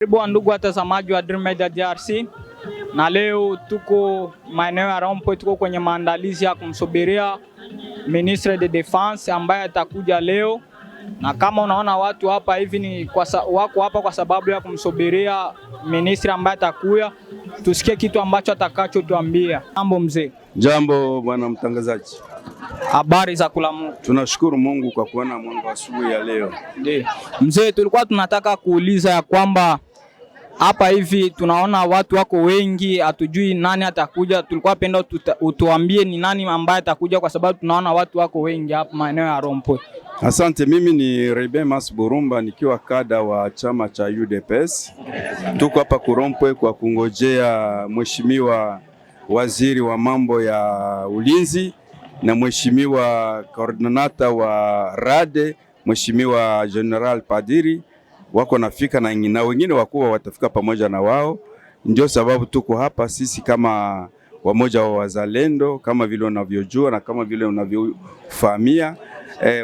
Karibu ndugu watazamaji wa Dream Media DRC, na leo tuko maeneo ya Rompo, tuko kwenye maandalizi ya kumsubiria Ministre de Defense ambaye atakuja leo, na kama unaona watu hapa hivi ni wako hapa kwa sababu ya kumsubiria ministre ambaye atakuja. Tusikie kitu ambacho atakachotuambia. Jambo mzee. Jambo bwana mtangazaji. Habari za kula Mungu. Tunashukuru Mungu kwa kuona mwanga wa asubuhi ya leo. Ndiyo. Mzee, tulikuwa tunataka kuuliza ya kwamba hapa hivi tunaona watu wako wengi, hatujui nani atakuja. Tulikuwa penda utuambie ni nani ambaye atakuja kwa sababu tunaona watu wako wengi hapa maeneo ya Rompo. Asante, mimi ni Rebe Mas Burumba nikiwa kada wa chama cha UDPS. Tuko hapa Kurompwe kwa kungojea mheshimiwa waziri wa mambo ya ulinzi na mheshimiwa coordinator wa Rade, mheshimiwa General Padiri wako nafika na wengine wakubwa watafika pamoja na wao. Ndio sababu tuko hapa sisi kama wamoja wa wazalendo, kama vile unavyojua na kama vile unavyofahamia.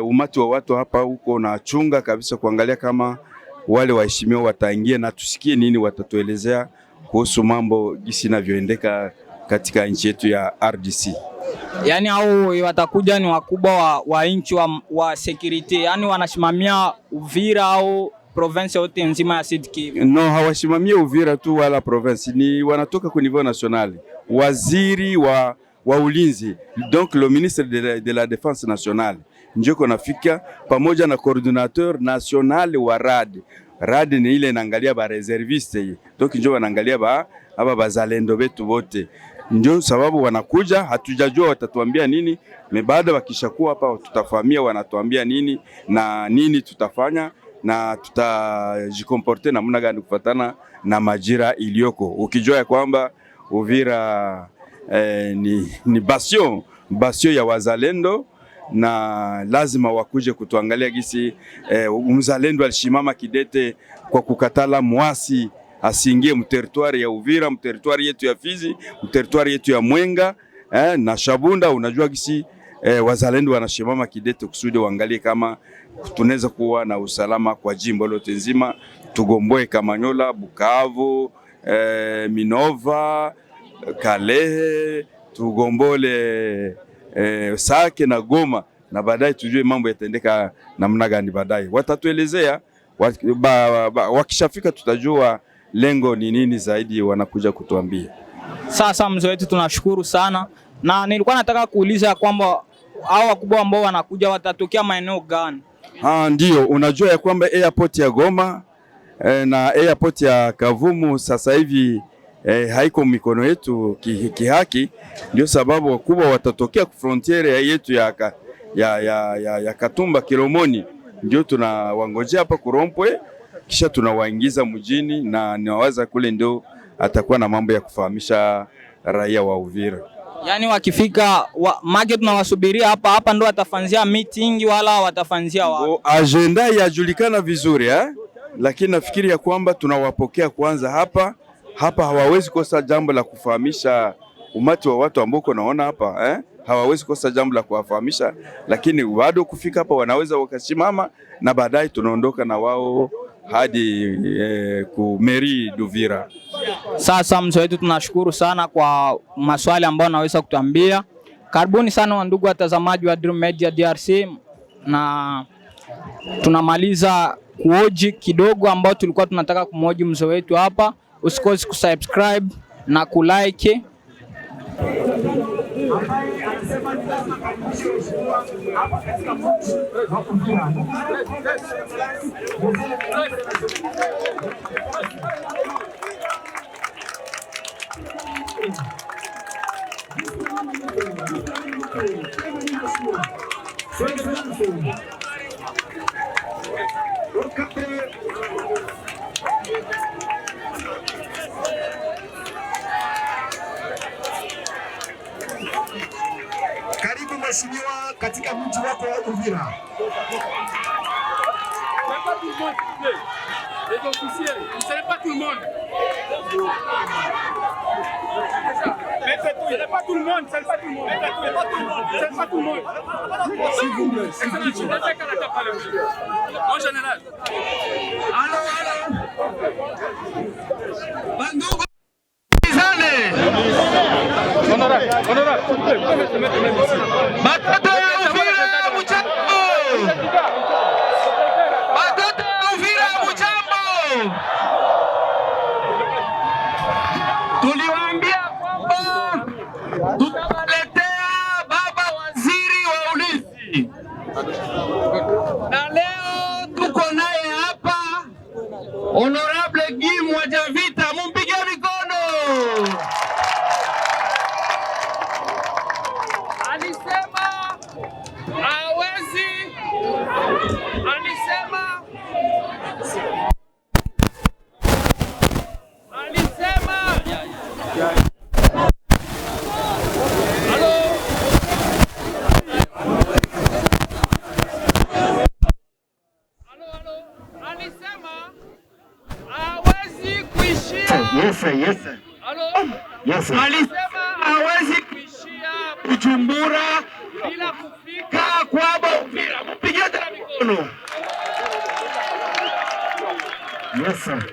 Umati wa watu hapa huko na chunga kabisa kuangalia kama wale waheshimiwa wataingia na tusikie nini watatuelezea kuhusu mambo jinsi inavyoendeka katika nchi yetu ya RDC. Yaani hao watakuja ni wakubwa wa nchi wa security, yani wanasimamia Uvira au province yote nzima ya Sud Kivu? No, hawasimamia Uvira tu wala province, ni wanatoka ku niveau national. Waziri wa ulinzi, donc le ministre de la défense nationale ndio konafika pamoja na coordinateur national wa RAD. RAD ni ile inaangalia ba reserviste, donc ndio wanaangalia aba bazalendo betu wote. Ndio sababu wanakuja, hatujajua watatuambia nini, baada wakishakuwa hapa tutafahamia wanatuambia nini na nini tutafanya na tutajikomporte namna gani kufuatana na majira iliyoko. Ukijua ya kwamba Uvira ni basio ya wazalendo, na lazima wakuje kutuangalia gisi mzalendo alishimama kidete kwa kukatala mwasi asiingie mteritoire ya Uvira, mteritoire yetu ya Fizi, mteritoire yetu ya Mwenga na Shabunda. Unajua gisi wazalendo wanashimama kidete kusudi waangalie kama tunaweza kuwa na usalama kwa jimbo lote nzima, tugomboe Kamanyola, Bukavu, Minova, Kalehe, tugombole Sake na Goma, na baadaye tujue mambo yataendeka namna gani baadaye. Watatuelezea wakishafika, tutajua lengo ni nini zaidi wanakuja kutuambia. Sasa mzee wetu tunashukuru sana, na nilikuwa nataka kuuliza kwamba hao wakubwa ambao wanakuja watatokea maeneo gani? Ndio, unajua ya kwamba airport ya Goma na airport ya Kavumu sasa hivi haiko mikono yetu kihaki. Ndio sababu wakubwa watatokea frontiere yetu ya Katumba Kilomoni, ndio tunawangojea hapa Kurompwe, kisha tunawaingiza mjini, na niwaza kule ndio atakuwa na mambo ya kufahamisha raia wa Uvira. Yaani wakifika market tunawasubiria hapa ndo watafanzia meeting wala watafanzia wapi? Agenda yajulikana vizuri lakini nafikiri ya kwamba tunawapokea kwanza hapa hawawezi kosa jambo la kufahamisha umati wa watu ambao naona hapa hawawezi kosa jambo la kuwafahamisha, lakini bado kufika hapa wanaweza wakasimama na baadaye tunaondoka na wao hadi ku mairie d'Uvira. Sasa mzee wetu tunashukuru sana kwa maswali ambayo naweza kutuambia. Karibuni sana ndugu watazamaji wa Dream Media DRC, na tunamaliza kuoji kidogo ambao tulikuwa tunataka kumhoji mzee wetu hapa. Usikose kusubscribe na kulike. Karibu mheshimiwa katika mji wako wa Uvira. Les officiels, vous ne savez pas tout le monde. Ce n'est pas tout le monde, ce n'est pas tout le monde. Ce n'est pas tout le monde. S'il vous plaît, s'il vous plaît. En général. Allô. Bandugu izane. Batoto ya Uvira mujambo. Batoto ya Uvira mujambo. Tuliwaambia kwamba tutawaletea baba waziri wa ulinzi. Na leo tuko naye hapa Honorable Guy Mwajavita, mumpige mikono. Alisema hawezi, alisema hawezi kuishia Bujumbura bila kufika kwabo Uvira. Mpigie tena mikono. Yes sir.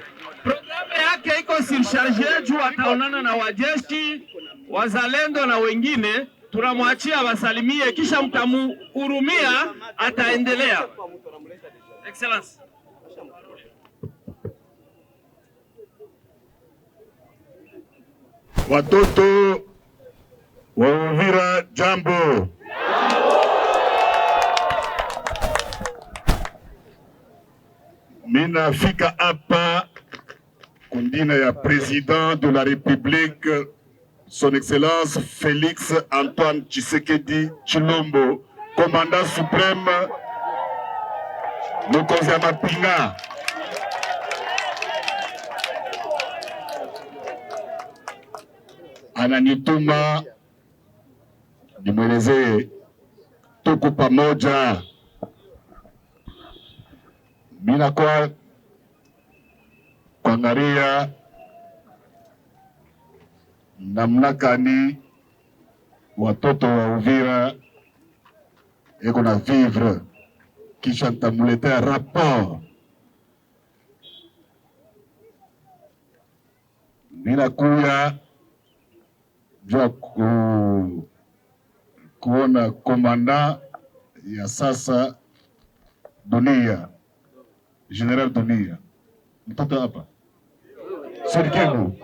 Programu yake iko surcharge juu ataonana na wajeshi, wazalendo na wengine. Tunamwachia wasalimie kisha mtamuhurumia ataendelea. Excellence. Watoto wa Uvira jambo. Mina fika hapa kundina ya Président de la République Son Excellence Félix Antoine Tshisekedi Tshilombo, commandant suprême mokonzi ya mapinga. Ananituma nimwelezee tuko pamoja. Mina kwa kuangalia namna gani watoto wa Uvira eko na vivre, kisha nitamuletea rapport. Mina kuya jua kuona komanda ya sasa Dunia, General Dunia. Mtoto hapa Serikali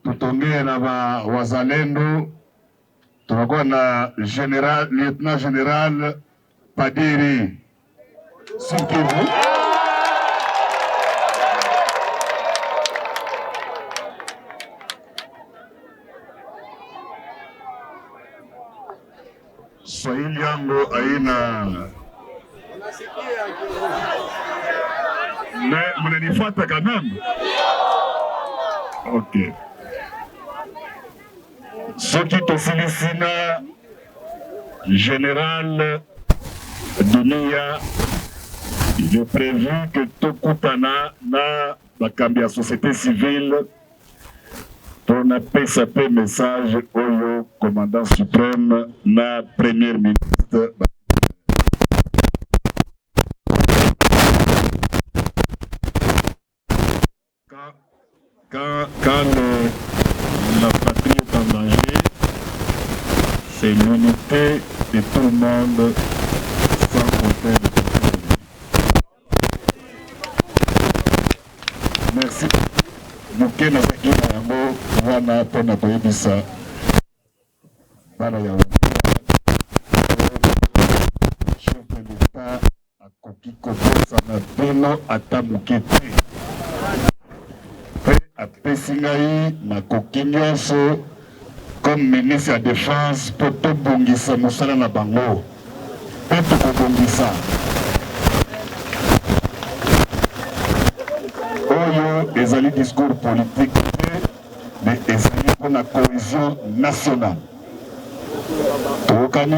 tutongee na wazalendo. Tunakuwa na Lieutenant General Padiri Sikivu. Swahili yangu haina. Mnanifuata kama? Okay. Soki tofilisina Général Dunia, il est prévu que tokutana na bakambi ya société civile pour na PSP message oyo commandant suprême na premier ministre. Quand la patrie est en danger, c'est l'unité de tout le monde sans compter le patrie. Merci. Muke na sakina yango wana pona koyebisa bana ya chef de l'État akoki kobosa na bino ata muke te. Apesi ngai makoki nyonso comme ministre ya défense po tobongisa mosala na bango mpe tokobongisa oyo ezali discours politique te mais ezali mpona cohésion nationale. Tokokani?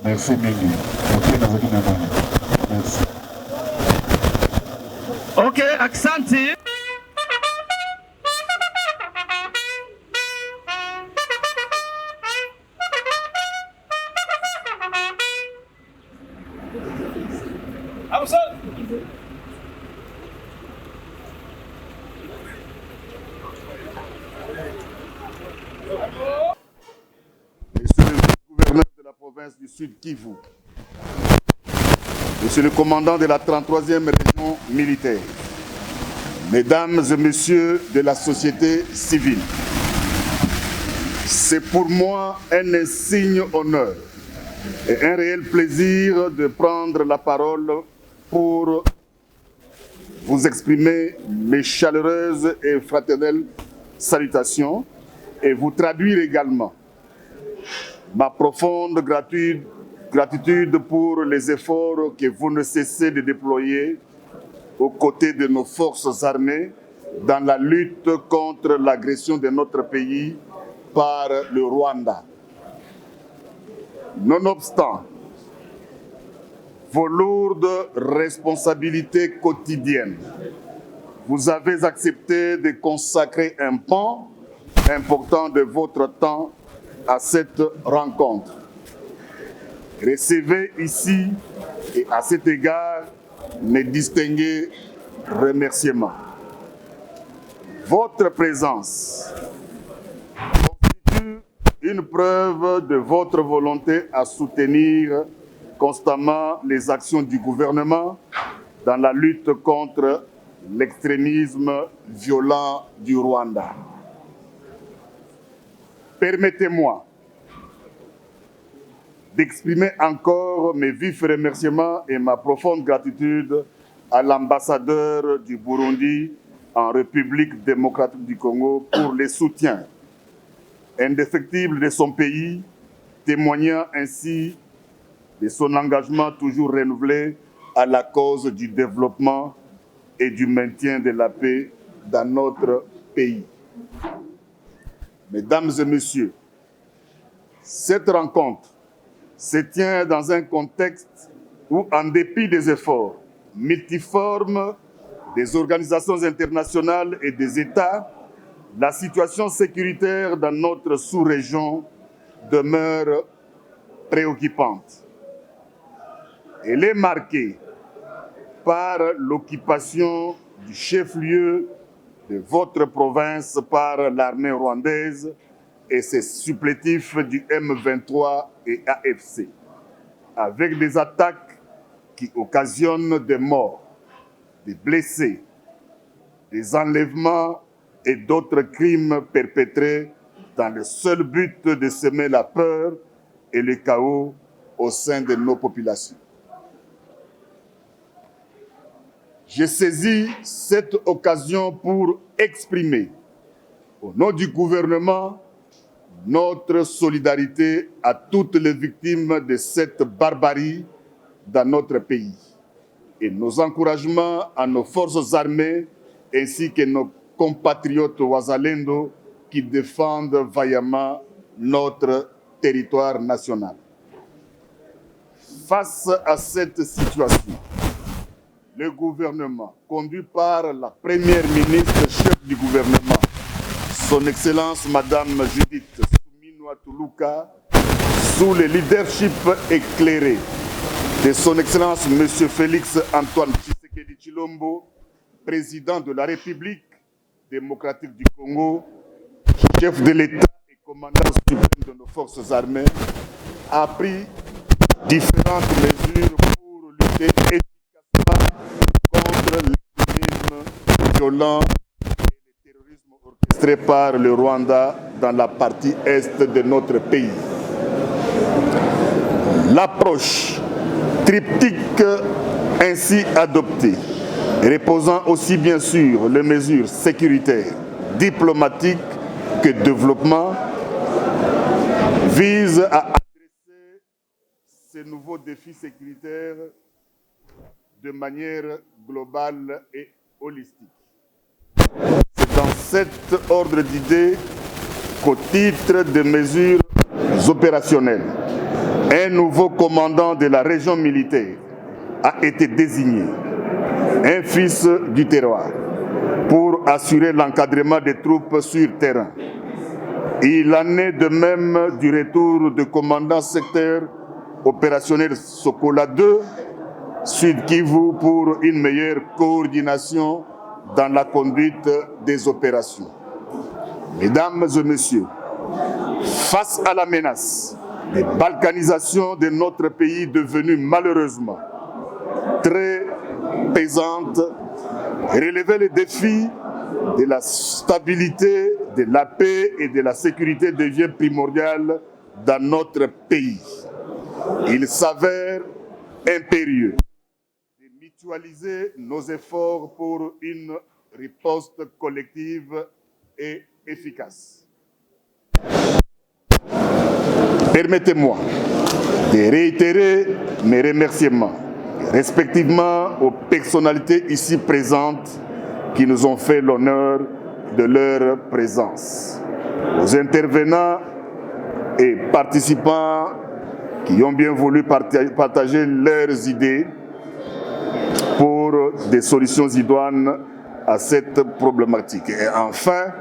Merci mingi. Ok, nazaki na bana. Merci. Ok, asante. Monsieur le gouverneur de la province du Sud Kivu, Monsieur le commandant de la 33e région militaire, Mesdames et Messieurs de la société civile, c'est pour moi un insigne honneur et un réel plaisir de prendre la parole pour vous exprimer mes chaleureuses et fraternelles salutations et vous traduire également ma profonde gratitude pour les efforts que vous ne cessez de déployer aux côtés de nos forces armées dans la lutte contre l'agression de notre pays par le Rwanda. Nonobstant vos lourdes responsabilités quotidiennes, vous avez accepté de consacrer un pan important de votre temps à cette rencontre. Recevez ici et à cet égard mes distingués remerciements. Votre présence constitue une preuve de votre volonté à soutenir constamment les actions du gouvernement dans la lutte contre l'extrémisme violent du Rwanda. Permettez-moi d'exprimer encore mes vifs remerciements et ma profonde gratitude à l'ambassadeur du Burundi en République démocratique du Congo pour les soutiens indéfectibles de son pays, témoignant ainsi de son engagement toujours renouvelé à la cause du développement et du maintien de la paix dans notre pays. Mesdames et messieurs, cette rencontre se tient dans un contexte où, en dépit des efforts multiformes des organisations internationales et des États, la situation sécuritaire dans notre sous-région demeure préoccupante. Elle est marquée par l'occupation du chef-lieu de votre province par l'armée rwandaise et ses supplétifs du M23 et AFC, avec des attaques qui occasionnent des morts, des blessés, des enlèvements et d'autres crimes perpétrés dans le seul but de semer la peur et le chaos au sein de nos populations. J'ai saisi cette occasion pour exprimer, au nom du gouvernement, notre solidarité à toutes les victimes de cette barbarie dans notre pays et nos encouragements à nos forces armées ainsi que nos compatriotes wazalendo qui défendent vaillamment notre territoire national. Face à cette situation, le gouvernement, conduit par la première ministre chef du gouvernement, son Excellence Madame Judith Suminwa Tuluka, sous le leadership éclairé de son Excellence Monsieur Félix Antoine Tshisekedi Tshilombo, président de la République démocratique du Congo, chef de l'État et commandant suprême de nos forces armées, a pris différentes mesures pour lutter efficacement contre l'extrémisme violent et le terrorisme orchestré par le Rwanda dans la partie est de notre pays. L'approche triptyque ainsi adoptée, reposant aussi bien sur les mesures sécuritaires, diplomatiques que développement, vise à adresser ces nouveaux défis sécuritaires de manière globale et holistique. C'est dans cet ordre d'idées qu'au titre des mesures opérationnelles, un nouveau commandant de la région militaire a été désigné, un fils du terroir, pour assurer l'encadrement des troupes sur terrain. Il en est de même du retour du commandant secteur opérationnel Sokola 2 Sud Kivu pour une meilleure coordination dans la conduite des opérations. Mesdames et messieurs, face à la menace de balkanisation de notre pays devenue malheureusement très pesante, relever les défis de la stabilité, de la paix et de la sécurité devient primordial dans notre pays. Il s'avère impérieux de mutualiser nos efforts pour une riposte collective et efficace. Permettez-moi de réitérer mes remerciements, respectivement aux personnalités ici présentes qui nous ont fait l'honneur de leur présence, aux intervenants et participants qui ont bien voulu partager leurs idées pour des solutions idoines à cette problématique. Et enfin,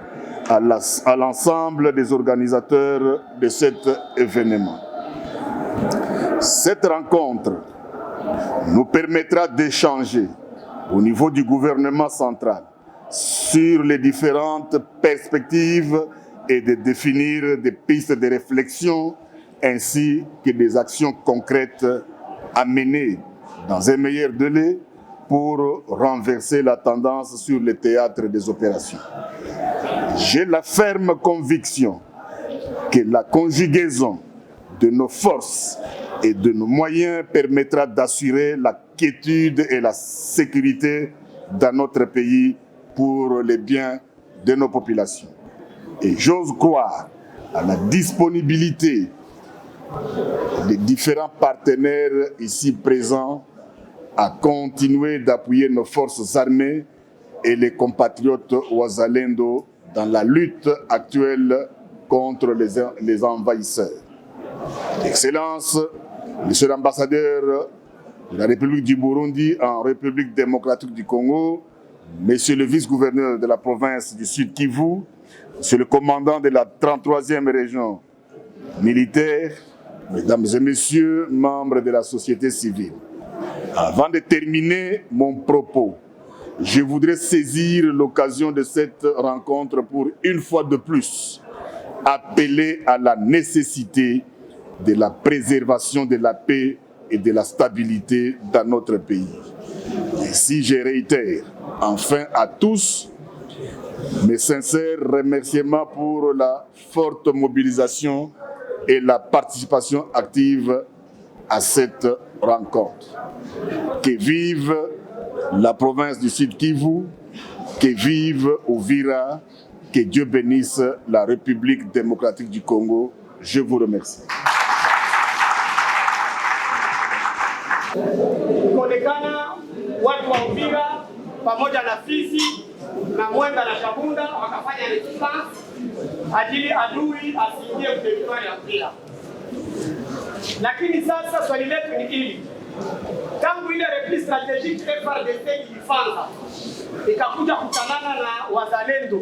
à l'ensemble des organisateurs de cet événement. Cette rencontre nous permettra d'échanger au niveau du gouvernement central sur les différentes perspectives et de définir des pistes de réflexion ainsi que des actions concrètes à mener dans un meilleur délai pour renverser la tendance sur le théâtre des opérations. J'ai la ferme conviction que la conjugaison de nos forces et de nos moyens permettra d'assurer la quiétude et la sécurité dans notre pays pour le bien de nos populations. Et j'ose croire à la disponibilité des différents partenaires ici présents à continuer d'appuyer nos forces armées et les compatriotes Wazalendo dans la lutte actuelle contre les envahisseurs. Excellences, Monsieur l'ambassadeur de la République du Burundi en République démocratique du Congo, Monsieur le vice-gouverneur de la province du Sud Kivu, Monsieur le commandant de la 33e région militaire, Mesdames et Messieurs, membres de la société civile. Avant de terminer mon propos, je voudrais saisir l'occasion de cette rencontre pour, une fois de plus, appeler à la nécessité de la préservation de la paix et de la stabilité dans notre pays. Ainsi, je réitère enfin à tous mes sincères remerciements pour la forte mobilisation et la participation active à cette rencontre. Que vive la province du Sud Kivu, que vive Uvira, que Dieu bénisse la République démocratique du Congo. Je vous remercie. Kuonekana watu wa Uvira pamoja na Fizi na Mwenga na Shabunda wakafanya resistance ajili adui asiingie territoire ya Uvira. Lakini sasa swali letu ni hili. Tangu ile repli strategique FARDC ilifanza ikakuja kutanana na wazalendo,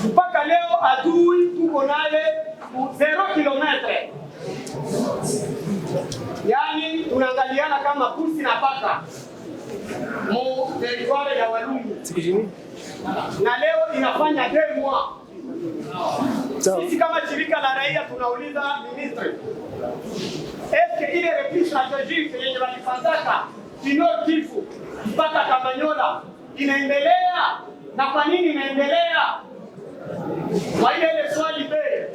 mpaka leo adui tuko naye 0 kilometre. Yani tunaangaliana kama pusi na paka mu territoire ya Walungu, na leo inafanya 2 mois. Sisi kama shirika la raia tunauliza ministre, eske ile repli strategique yenye walifanyaka Nord Kivu mpaka Kamanyola inaendelea, na kwa nini inaendelea? Kwa ile swali be,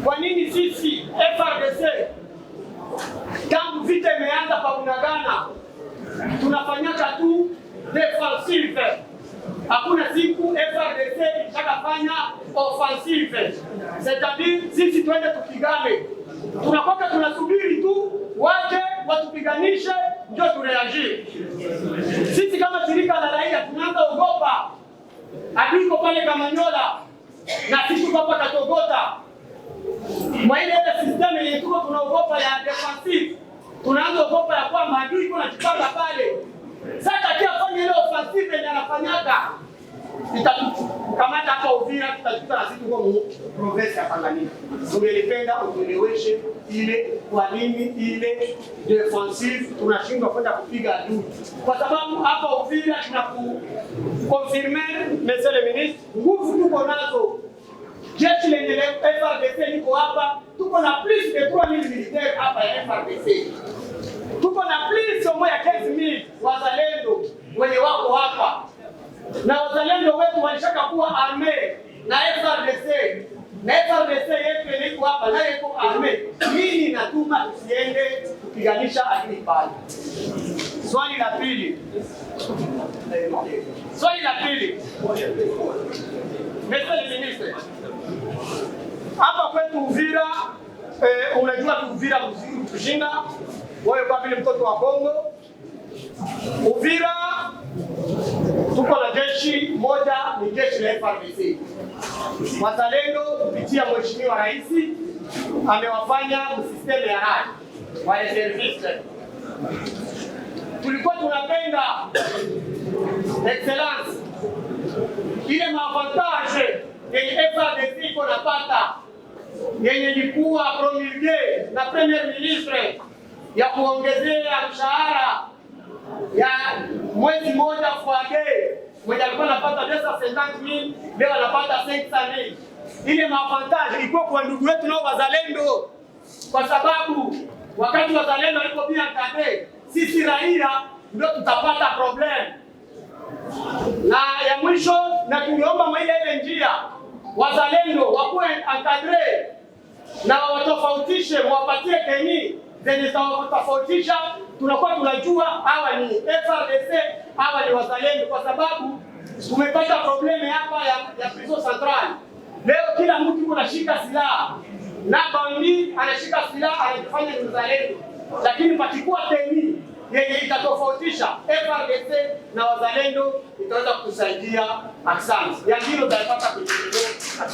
kwa nini sisi FARDC tangu vita imeanza pa Bunagana tunafanyaka tu defensive? Hakuna siku FARDC itakafanya offensive. C'est-à-dire sisi twende tupigane, tunakoka tunasubiri tu waje watupiganishe ndio tureagir. Sisi kama shirika la raia tunaanza ogopa adui iko pale Kamanyola na sisi tuko hapa Katogota. Mwa ile system yenye tunaogopa ya defensive, tunaanza ogopa ya kwamba adui iko anajipanga pale. Sasa kia fanya ile offensive yenye anafanyaka kamata hapa Uvira, tutakuta na sisi kwa province ya Tanganyika. Tungelipenda utueleweshe ile kwa nini ile defensive tunashindwa kwenda kupiga adui, kwa sababu hapa Uvira tunakukonfirmer monsieur le ministre, nguvu tuko nazo. Jeshi lenye FARDC liko hapa, tuko na plus de 3000 militaires hapa ya FARDC. Tuko na plus au moins ya 15000 wazalendo wenye wako hapa. Na wazalendo wetu walishaka kuwa arme na FARDC. Na FARDC yetu liko hapa na iko arme. Nini natuma tusiende kupiganisha adui pale? Swali la pili. Monsieur le ministre, hapa kwetu Uvira, unajua Uvira mzuri kushinda wewe kwa vile mtoto wa Kongo. Uvira tuko na jeshi moja, ni jeshi la FARDC. Wazalendo kupitia mheshimiwa rais amewafanya msisteme ya rai wa reserviste. Tulikuwa tunapenda excellence ile maavantage yenye FARDC iko napata, yenye ilikuwa promulguée na premier ministre ya kuongezea mshahara ya mwezi moja kwa day, mwenye alikuwa anapata 250,000 leo anapata 500,000. Ile maavantage ilikuwa kwa ndugu wetu nao wazalendo, kwa sababu wakati wazalendo walipo bila kade, sisi raia ndio tutapata problem. Na ya mwisho, na tuliomba mwaile ile njia wazalendo wakuwe encadre na watofautishe, mwapatie teni zenye tofautisha, tunakuwa tunajua hawa ni FARDC, hawa ni wazalendo, kwa sababu tumepata probleme hapa ya prison central. Leo kila mtu anashika silaha na bandi anashika silaha anafanya ni mzalendo, lakini pakikuwa teni yenye itatofautisha FARDC na wazalendo itaweza kusaidia. Asante. Ya hilo tutapata kujieleza.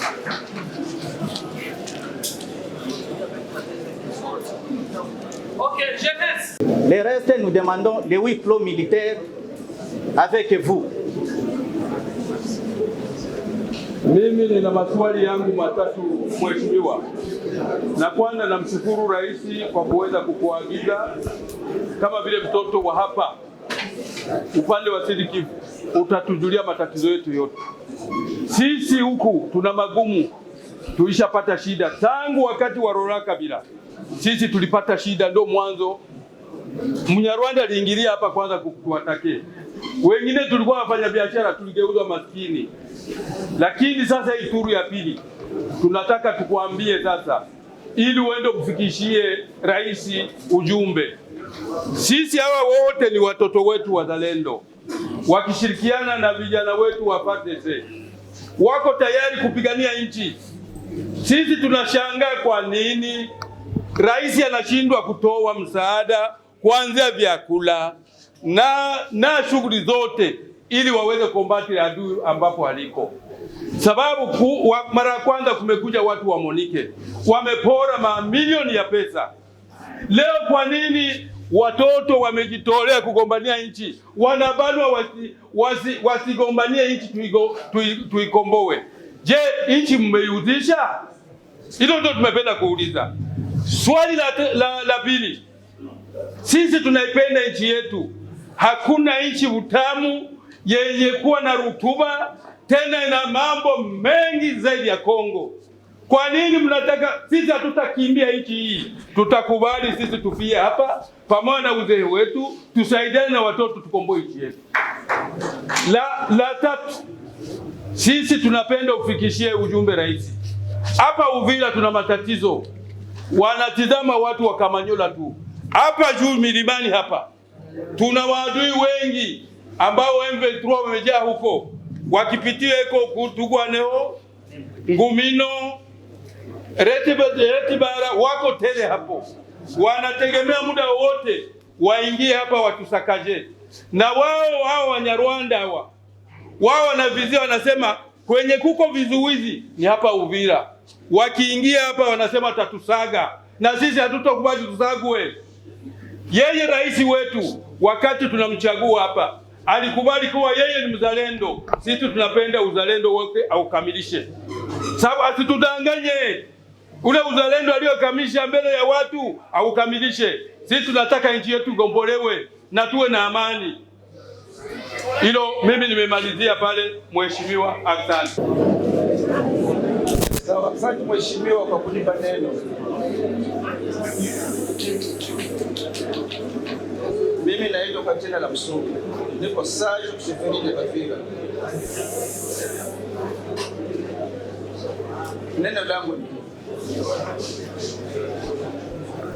Ok, jeunesse. Le reste, nous demandons les huis clos militaires avec vous. Mimi nina maswali yangu matatu mheshimiwa. Na kwanza namshukuru rais kwa kuweza kukuagiza kama vile mtoto wa hapa upande wa Sud Kivu utatujulia matatizo yetu yote. Sisi huku tuna magumu, tulishapata shida tangu wakati wa Laurent Kabila. Sisi tulipata shida, ndo mwanzo Mnyarwanda aliingilia hapa kwanza kutuatake. Wengine tulikuwa wafanya biashara, tuligeuzwa maskini. Lakini sasa hii turu ya pili tunataka tukuambie sasa, ili uende kufikishie rais ujumbe. Sisi hawa wote ni watoto wetu wazalendo, wakishirikiana na vijana wetu wa FARDC wako tayari kupigania nchi. Sisi tunashangaa kwa nini rais anashindwa kutoa msaada kuanzia vyakula na shughuli zote ili waweze kombati adui ambapo aliko. Sababu mara ya kwanza kumekuja watu wa Monike wamepora mamilioni ya pesa. Leo kwa nini watoto wamejitolea kugombania nchi, wanabanwa wasigombanie nchi tuikomboe? Je, nchi mmeiuzisha? Hilo ndio tumependa kuuliza. Swali la pili, sisi tunaipenda nchi yetu. Hakuna nchi utamu yenye kuwa na rutuba tena ina mambo mengi zaidi ya Kongo. Kwa nini mnataka sisi hatutakimbia nchi hii? Tutakubali sisi tufie hapa pamoja na uzee wetu, tusaidiane na watoto tukomboe nchi yetu. La tatu, sisi tunapenda ufikishie ujumbe rais. Hapa Uvira tuna matatizo. Wanatizama watu wa Kamanyola tu. Hapa juu milimani hapa tuna maadui wengi ambao M23 wamejaa huko, wakipitia eko Kutugwaneo, Ngumino, Retibara, wako tele hapo. Wanategemea muda wote waingie hapa watusakaje. Na wao Wanyarwanda wao wanavizia, wanasema kwenye kuko vizuizi ni hapa Uvira. Wakiingia hapa wanasema tatusaga, na sisi hatutokubali tusagwe. Yeye rais wetu wakati tunamchagua hapa alikubali kuwa yeye ni mzalendo. Sisi tunapenda uzalendo wake aukamilishe, sababu asitudanganye. Ule uzalendo aliyokamilisha mbele ya watu aukamilishe. Sisi tunataka nchi yetu igombolewe na tuwe na amani. Hilo mimi nimemalizia pale, mheshimiwa. Asante. Sawa, asante mheshimiwa kwa kunipa neno. Mimi naitwa kwa jina la Msungu. Niko Sage Mseveni de Bavira. Neno langu ni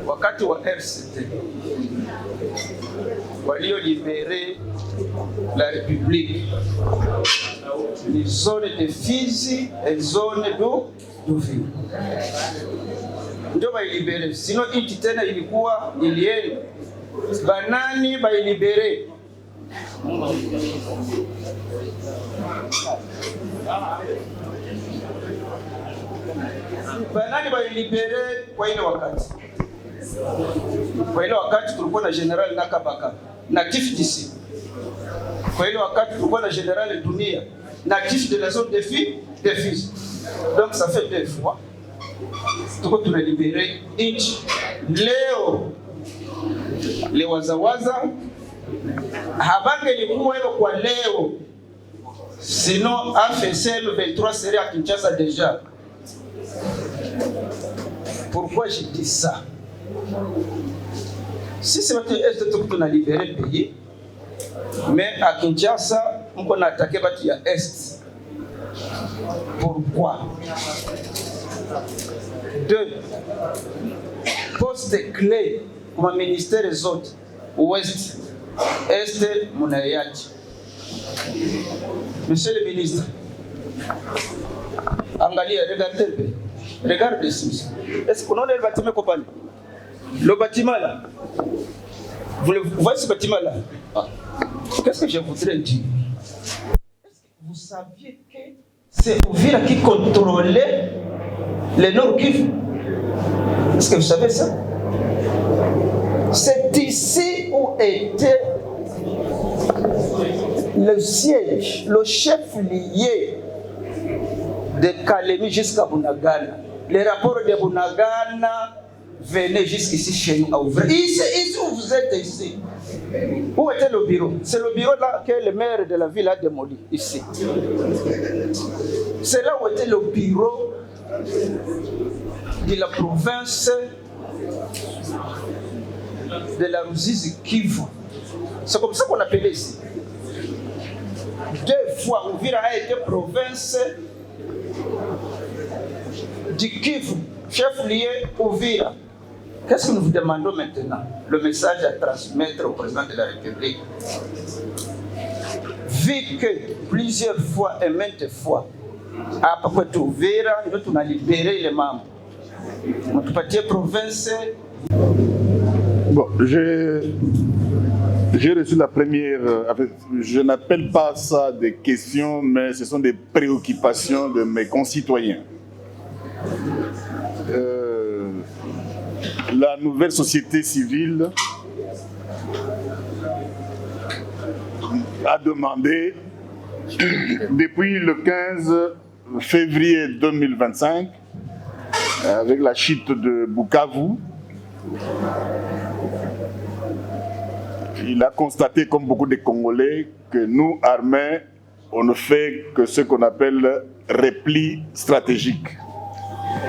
wakati wa RCT waliolibere la République, les zones de Fizi et zone d'Uvira ndio bailibere, sino nchi tena ilikuwa ilienda. Banani bailibere? Banani bailibere kwa ile wakati? Kwa ile wakati tulikuwa na General Nakabaka, natif d'ici. Kwa ile wakati tulikuwa na General Dunia, natif de la zone de Fizi. Donc ça fait 2 fois tuko tunalibere nchi. Leo le wazawaza habangelikuwa hilo kwa leo, sinon AFCM 23 serait à Kinshasa déjà. Pourquoi je dis ça? Si c'est votre est tout qu'on a libéré le pays, mais à Kinshasa on a attaqué batu ya est. Pourquoi? 2 postes clés comme ministère des autres, ouest, est, Mounayati. Monsieur le ministre, angalia, regardez ici. Est-ce qu'on a le bâtiment compagnie? Le bâtiment là, vous voyez ce bâtiment là? Qu'est-ce que je voudrais dire? Est-ce que vous saviez que c'est Uvira qui contrôlait le Nord Kivu? Est-ce que vous savez ça? C'est ici où était le siège, le chef lié de Kalemi jusqu'à Bunagana. Les rapports de Bunagana venaient jusqu'ici chez nous à Uvira. Ici où vous êtes ici. Où était le bureau? C'est le bureau là que le maire de la ville a démoli, ici. C'est là où était le bureau de la province de la Ruzizi Kivu. C'est comme ça qu'on appelait ici. 2 fois, Uvira a été province du Kivu, chef-lieu Uvira. Qu'est-ce que nous vous demandons maintenant? Le message à transmettre au président de la République. Vu que plusieurs fois et maintes fois, à peu près Uvira, nous avons libéré les membres. Notre petite province. Bon, j'ai reçu la première. Je n'appelle pas ça des questions, mais ce sont des préoccupations de mes concitoyens. La nouvelle société civile a demandé, depuis le 15 février 2025, avec la chute de Bukavu, il a constaté, comme beaucoup de Congolais, que nous, armés, on ne fait que ce qu'on appelle repli stratégique.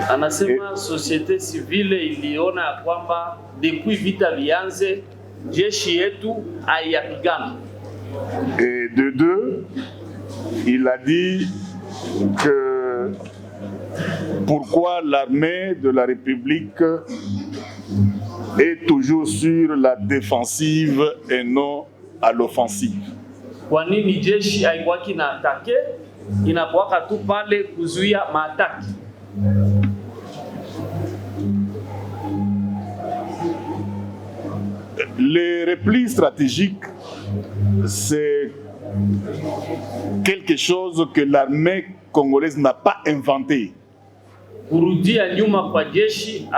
Anasema société civile iliona kwamba depuis vita vianze jeshi yetu haiyapigana. Et de 2, il a dit que pourquoi l'armée de la République est toujours sur la défensive et non à l'offensive. Kwa nini jeshi haikuwa kinaatake, inakuwa tu pale kuzuia maataki? Les replis stratégiques, c'est quelque chose que l'armée congolaise n'a pas inventé. Kurudia nyuma kwa jeshi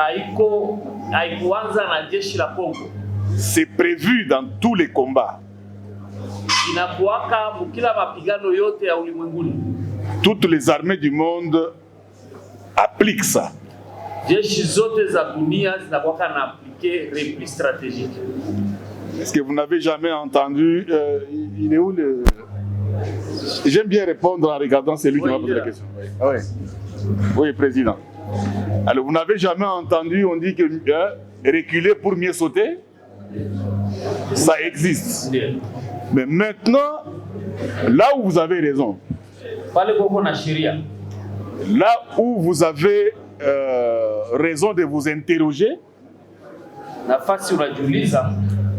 haikuanza na jeshi la Kongo. C'est prévu dans tous les combats. inakuwaka mkila mapigano yote ya ulimwenguni. Toutes les armées du monde appliquent ça. Jeshi zote za dunia zinakuwaka na appliquer repli stratégique. Est-ce que vous n'avez jamais entendu il est où le... J'aime bien répondre en regardant celui qui m'a posé la question. Ah ouais. Oui, président. Alors, vous n'avez jamais entendu, on dit que reculer pour mieux sauter? Ça existe. Mais maintenant, là où vous avez raison, là où vous avez raison de vous interroger,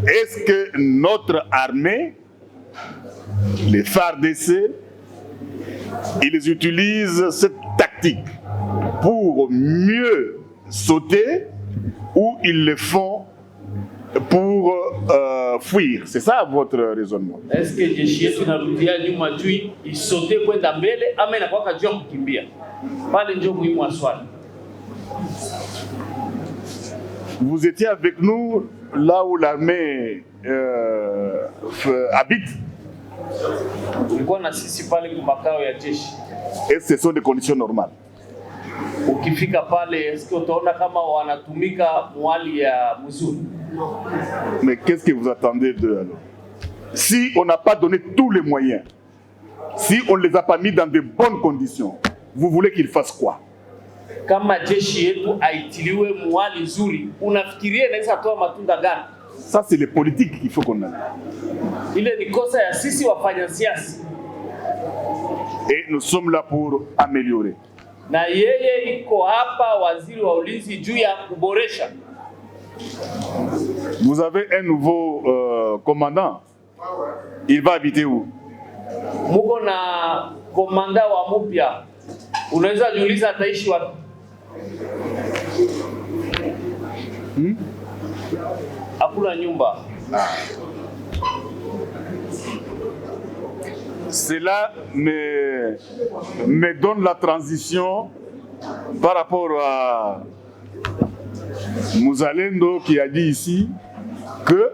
est-ce que notre armée, les FARDC, ils utilisent cette tactique pour mieux sauter ou ils le font pour fuir? C'est ça votre raisonnement? Est-ce que jeshi yetu inarudia nyuma juu isote kwenda mbele ama inakuwa juu kukimbia? Pale ndio muhimu wa swali. Vous étiez avec nous là où l'armée habite? Ulikuwa na sisi pale kwa makao ya jeshi. Et ce sont des conditions normales. Ukifika pale, est-ce que utaona kama wanatumika mwali ya mzuri? Mais qu'est-ce que vous attendez d'eux alors? Si on n'a pas donné tous les moyens, si on ne les a pas mis dans de bonnes conditions, vous voulez qu'ils fassent quoi? Kama jeshi yetu aitiliwe mwali nzuri, unafikiria inaweza toa matunda gani? Ça c'est les politiques qu'il faut qu'on ait. Ile ni kosa ya sisi wafanya siasa. Et nous sommes là pour améliorer. Na yeye iko hapa waziri wa ulinzi juu ya kuboresha. Vous avez un nouveau commandant. Il va habiter où? Muko na komanda wa mpya. Unaweza jiuliza ataishi wapi? Hakuna nyumba. Cela me donne la transition par rapport à Mouzalendo qui a dit ici que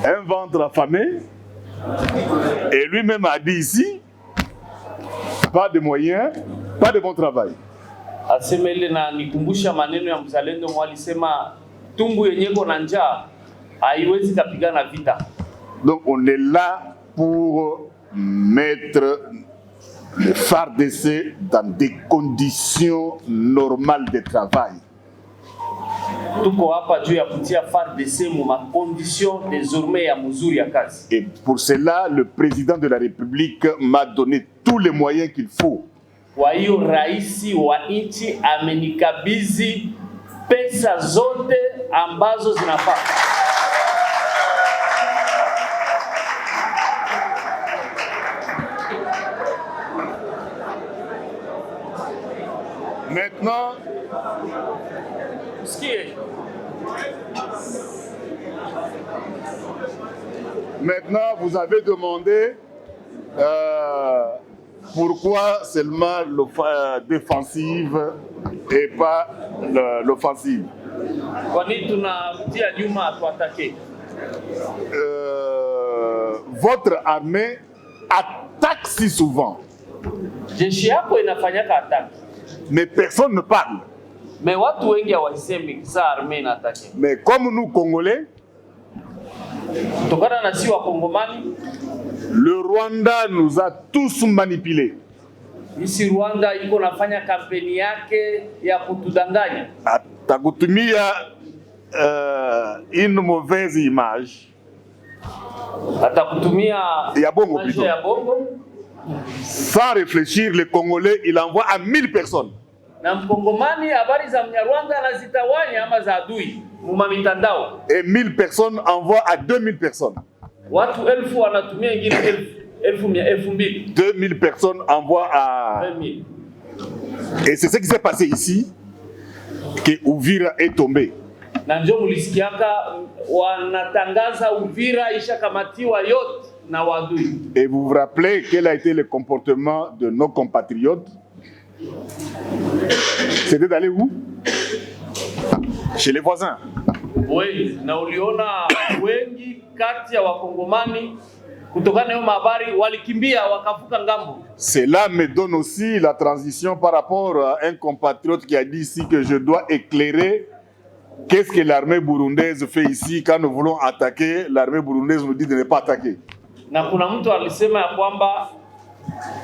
un ventre affamé, et lui-même a dit ici, pas de moyens, pas de bon travail. Asemele na nikumbusha maneno ya Mzalendo mwalisema tumbu yenye kona njaa haiwezi kapigana vita. Donc on est là pour mettre les FARDC dans des conditions normales de travail. Tuko hapa juu ya kutia FARDC mu ma conditions désormais ya mzuri ya kazi. Et pour cela, le président de la République m'a donné tous les moyens qu'il faut. Kwa hiyo raisi wa nchi amenikabidhi pesa zote ambazo zinafaa. Maintenant, vous avez demandé pourquoi seulement défensive et pas l'offensive. Votre armée attaque si souvent. Mais personne ne parle. Mais comme nous, Congolais, le Rwanda nous a tous manipulés. Atakutumia une mauvaise image. Ya bongo plutôt. Sans réfléchir, les Congolais, il envoie à 1000 personnes. Et 1000 personnes envoient à 2000 personnes. 2000 personnes envoient à... Et c'est ce qui s'est passé ici, que Uvira est tombé. Et vous vous rappelez quel a été le comportement de nos compatriotes? C'était d'aller où? Chez les voisins. wengi, na uliona wengi kati ya wakongomani kutokana na habari walikimbia wakavuka ngambo. Cela me donne aussi la transition par rapport à un compatriote qui a dit ici que je dois éclairer qu'est-ce que l'armée burundaise fait ici quand nous voulons attaquer. L'armée burundaise nous dit de ne pas attaquer. Na kuna mtu alisema ya kwamba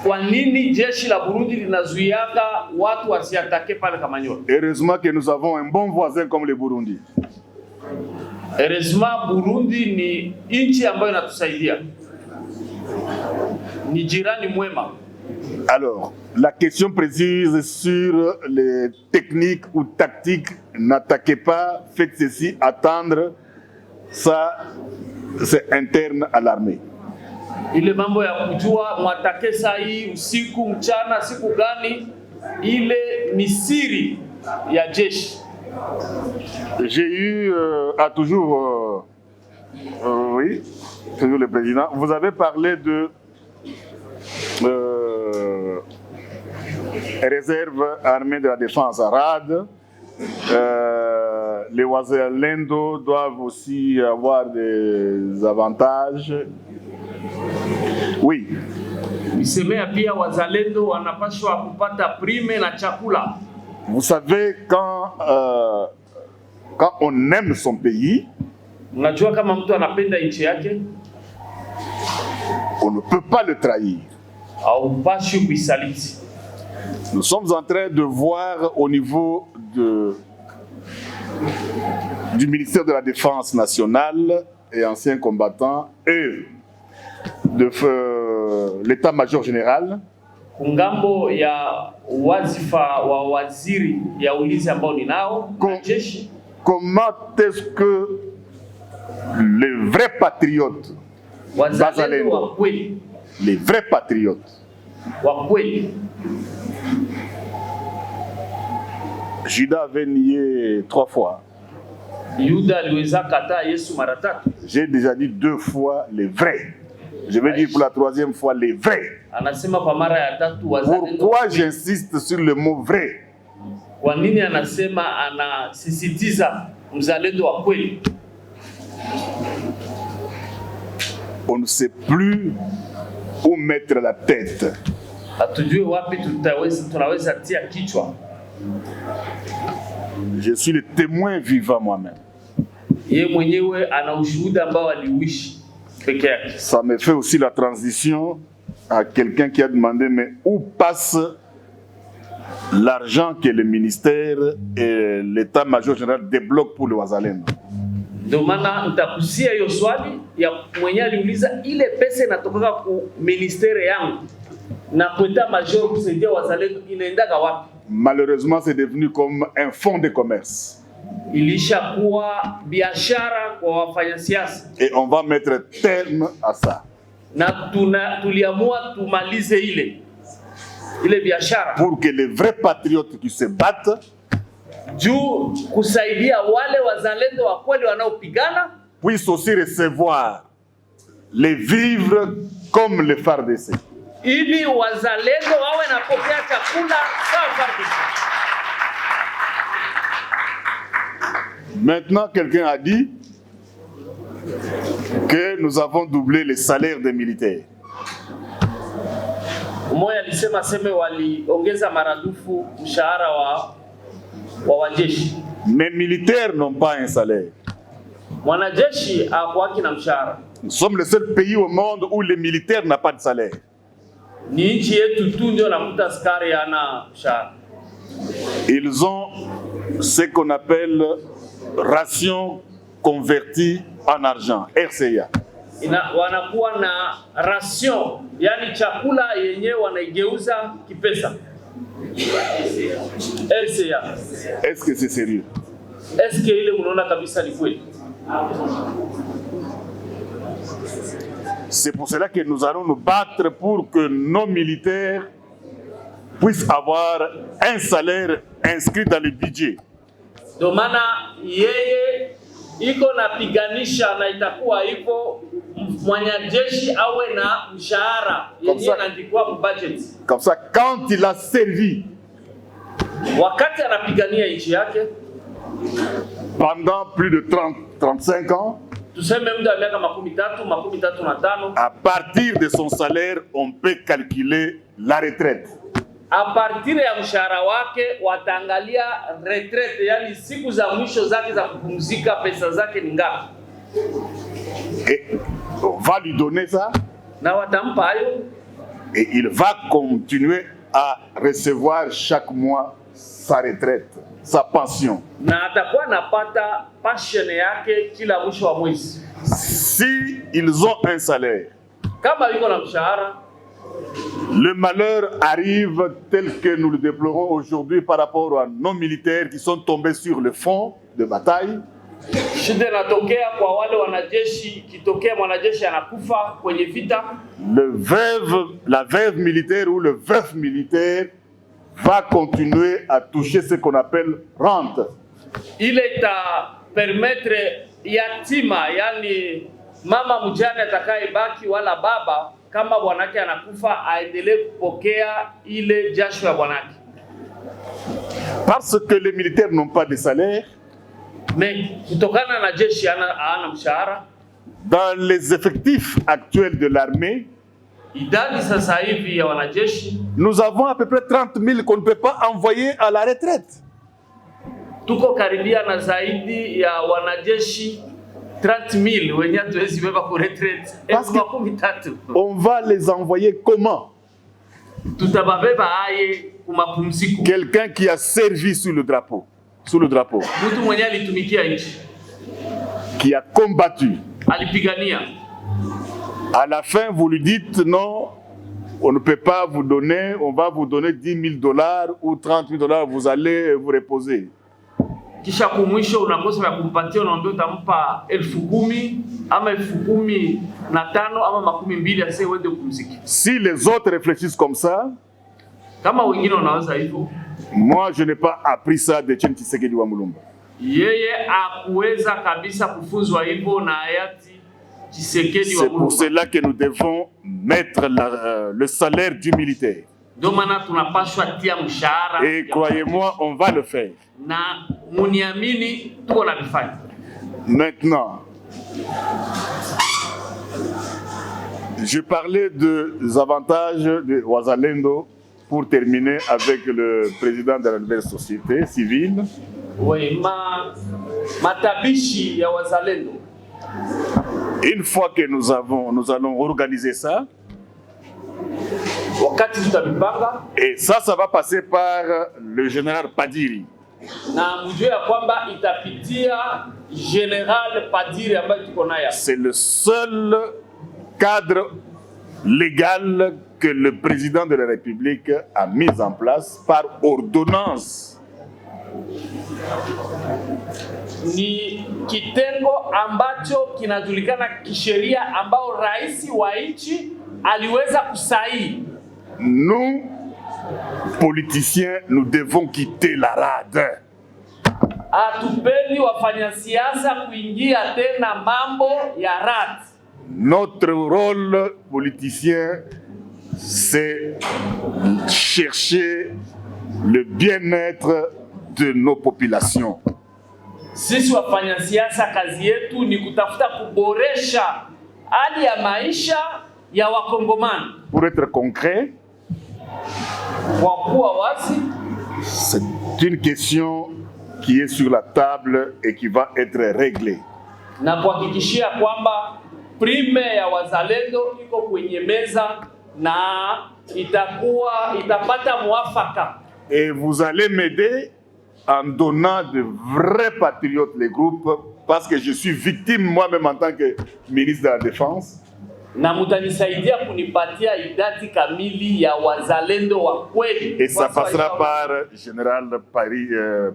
kwa nini jeshi la Burundi linazuiaka watu wasiatake pale Kamanyola. Heureusement que nous avons un bon voisin comme le Burundi. Heureusement Burundi ni nchi ambayo inatusaidia. Ni jirani mwema. Alors, la question précise sur les techniques ou tactiques, n'attaquez pas, faites ceci, attendre, ça c'est interne à l'armée. Ile mambo ya kujua mwatake saa hii usiku mchana siku gani, ile ni siri ya jeshi. J'ai eu oui, toujours le président, vous avez parlé de réserve armée de la défense RAD. Les Wazalendo doivent aussi avoir des avantages. Oui. Nisemea pia wazalendo wanapaswa kupata prime na chakula. Vous savez, quand on aime son pays, unajua kama mtu anapenda nchi yake, on ne peut pas le trahir. Haupashi kuisaliti. Nous sommes en train de voir au niveau du ministère de la Défense nationale et anciens combattants et de l'état-major général. Kungambo ya wazifa wa waziri ya ulinzi ambao ni nao jeshi. Comment est-ce que les vrais patriotes Bazalendo, les vrais patriotes wa kweli, Judas avait nié 3 fois. Yuda aliweza kataa Yesu mara 3. J'ai déjà dit 2 fois les vrais. Je vais dire pour la 3e fois les vrais. Anasema kwa mara ya 3 wazalendo. Pourquoi j'insiste sur le mot vrai? Kwa nini anasema anasisitiza mzalendo wa kweli? On ne sait plus où mettre la tête. Hatujui wapi tunaweza tia kichwa. Je suis le témoin vivant moi-même. Yeye mwenyewe ana ushuhuda ambao aliuishi peke yake. Ça me fait aussi la transition à quelqu'un qui a demandé mais où passe l'argent que le ministère et l'état-major général débloquent pour le Wazalendo? Ndio maana nitakusia hiyo swali ya mwenye aliuliza ile pesa inatoka ku ministeri yangu na kwenda major kusaidia wazalendo inaendaga wapi? Malheureusement, c'est devenu comme un fonds de commerce. Ilishakuwa biashara kwa wafanyasiasa. Et on va mettre terme à ça. Na tuliamua tumalize ile biashara. Pour que les vrais patriotes qui se battent juu kusaidia wale wazalendo wa kweli wanaopigana puissent aussi recevoir les vivres comme les FARDC. Ili wazalendo wawe napokea chakula sawa FARDC. Maintenant, quelqu'un a dit que nous avons doublé les salaires des militaires. Umoja alisema seme waliongeza maradufu mshahara wa wajeshi. Mes militaires n'ont pas un salaire. Mwanajeshi hakuwaki na mshahara. Nous sommes le seul pays au monde où les militaires n'ont pas de salaire. Ni nchi yetu tu ndio nakuta askari ana mshahara. Ils ont ce qu'on appelle ration convertie en argent, RCA. Wanakuwa na ration, yani chakula yenyewe wanaigeuza kipesa. RCA. Est-ce que c'est sérieux? Est-ce que ile unaona kabisa ni kweli? C'est pour cela que nous allons nous battre pour que nos militaires puissent avoir un salaire inscrit dans le budget. Ndio maana yeye iko napiganisha na itakuwa hivyo mwanajeshi awe na mshahara yenyewe inaandikwa budget. Comme ça, quand il a servi, wakati anapigania nchi yake, pendant plus de 35 ans, à partir de son salaire, on peut calculer la retraite. A partir ya mshahara wake wataangalia retraite, yani siku za mwisho zake za kupumzika, pesa zake ni ngapi. Et on va lui donner ça. Na watampa hayo. Et il va continuer à recevoir chaque mois sa retraite, sa pension. Na atakuwa napata pension yake kila mwisho wa mwezi. Si ils ont un salaire, kama yuko na mshahara, le malheur arrive tel que nous le déplorons aujourd'hui par rapport à nos militaires qui sont tombés sur le front de bataille. Shida inatokea kwa wale wanajeshi, kitokea mwanajeshi anakufa kwenye vita. La veuve militaire ou le veuf militaire va continuer à toucher ce qu'on appelle rente. Ile ita permettre yatima, yani mama mjane atakayebaki wala baba kama bwanake anakufa aendelee kupokea ile jasho ya bwanake. Parce que les militaires n'ont pas de salaire. Mais kutokana na jeshi ana mshahara. Dans les effectifs actuels de l'armée, idadi sasa hivi ya wanajeshi, nous avons à peu près 30 000 qu'on ne peut pas envoyer à la retraite. Tuko karibia na zaidi ya wanajeshi 30,000 wenye hatuwezi beba ku retraite. On va les envoyer comment? Tutababeba aye kumapumziko. Quelqu'un qui a servi sous le drapeau. Sous le drapeau. Mtu mwenye alitumikia nchi. Qui a combattu. Alipigania. À la fin, vous lui dites non, on ne peut pas vous donner, on va vous donner $10,000 ou $30,000, vous allez vous reposer. Kisha kumwisho unakosa ya kumpatia, unaambia utampa 10,000 ama 15,000 ama 20,000 ase uende kupumzika. Si les autres réfléchissent comme ça, kama wengine wanawaza hivyo, moi je n'ai pas appris ça de Etienne Tshisekedi wa Mulumba. Yeye akuweza kabisa kufunzwa hivyo na hayati Tshisekedi wa Mulumba. C'est pour cela que nous devons mettre le salaire du militaire. Et croyez-moi, on va le faire. Maintenant, je parlais des avantages de Wazalendo pour terminer avec le président de la nouvelle société civile. Oui, matabishi ya Wazalendo. Une fois que nous allons organiser ça, et ça va passer par le général Padiri. C'est le seul cadre légal que le président de la République a mis en place par ordonnance. Ni kitengo ambacho kinajulikana kisheria ambao rais wa nchi aliweza kusaini. Nous, politiciens, nous devons quitter la rade. Hatupendi wafanyasiasa kuingia tena mambo ya rade. Notre rôle politicien, c'est chercher le bien-être de nos populations. Sisi wafanyasiasa kazi yetu ni kutafuta kuboresha hali ya maisha ya Wakongomani. Pour être concret, c'est une question qui est sur la table et qui va être réglée. Na kuhakikishia kwamba prime ya Wazalendo iko kwenye meza na itapata mwafaka. Et vous allez m'aider en donnant de vrais patriotes les groupes, parce que je suis victime moi-même en tant que ministre de la Défense. Na mutanisaidia kunipatia idadi kamili ya Wazalendo wa kweli. Et ça passera par général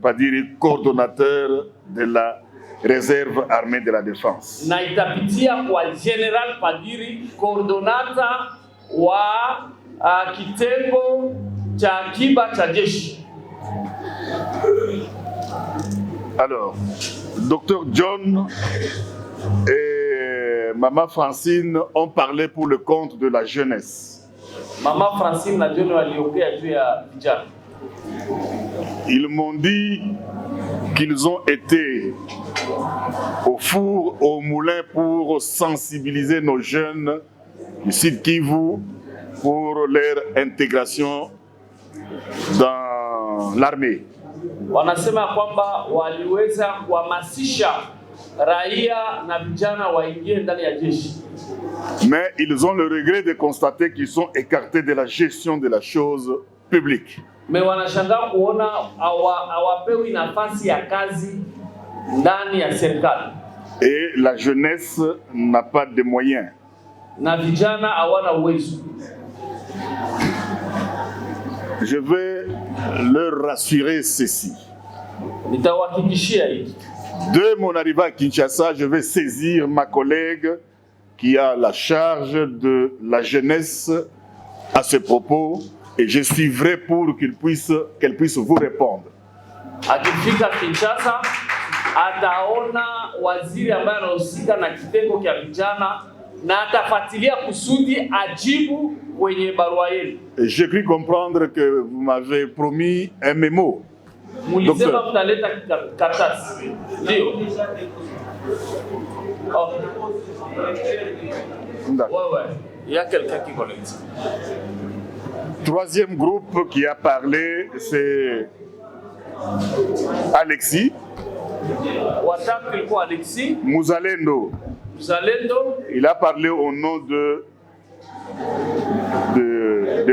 Padiri, coordonnateur de la réserve armée de la défense. Na itapitia kwa General Padiri, coordonnateur wa kitengo cha akiba cha jeshi. Alors, Dr John et Maman Francine ont parlé pour le compte de la jeunesse. Maman Francine na John waliongea juu ya vijana. Ils m'ont dit qu'ils ont été au four, au moulin pour sensibiliser nos jeunes du Sud Kivu pour leur intégration dans l'armée. Wanasema kwamba waliweza kuhamasisha raia na vijana waingie ndani ya jeshi. Mais ils ont le regret de constater qu'ils sont écartés de la gestion de la chose publique. Mais wanashangaa kuona hawapewi nafasi ya kazi ndani ya serikali. Et la jeunesse n'a pas de moyens. Na vijana hawana uwezo. Je vais leur rassurer ceci. Nitawahakikishia hiki. De mon arrivée à Kinshasa, je vais saisir ma collègue qui a la charge de la jeunesse à ce propos et je suivrai pour qu'elle puisse vous répondre. Akifika Kinshasa, ataona waziri ambaye anahusika na kitengo cha vijana na atafuatilia kusudi ajibu kwenye barua yenu. J'ai cru comprendre que vous m'avez promis un mémo. Mulisema mtaleta karatasi. Ndio. Oh. Ouais. Il y a quelqu'un qui connaît. Troisième groupe qui a parlé, c'est Alexis. Watatu ilikuwa Alexis. Muzalendo. Il a parlé au nom de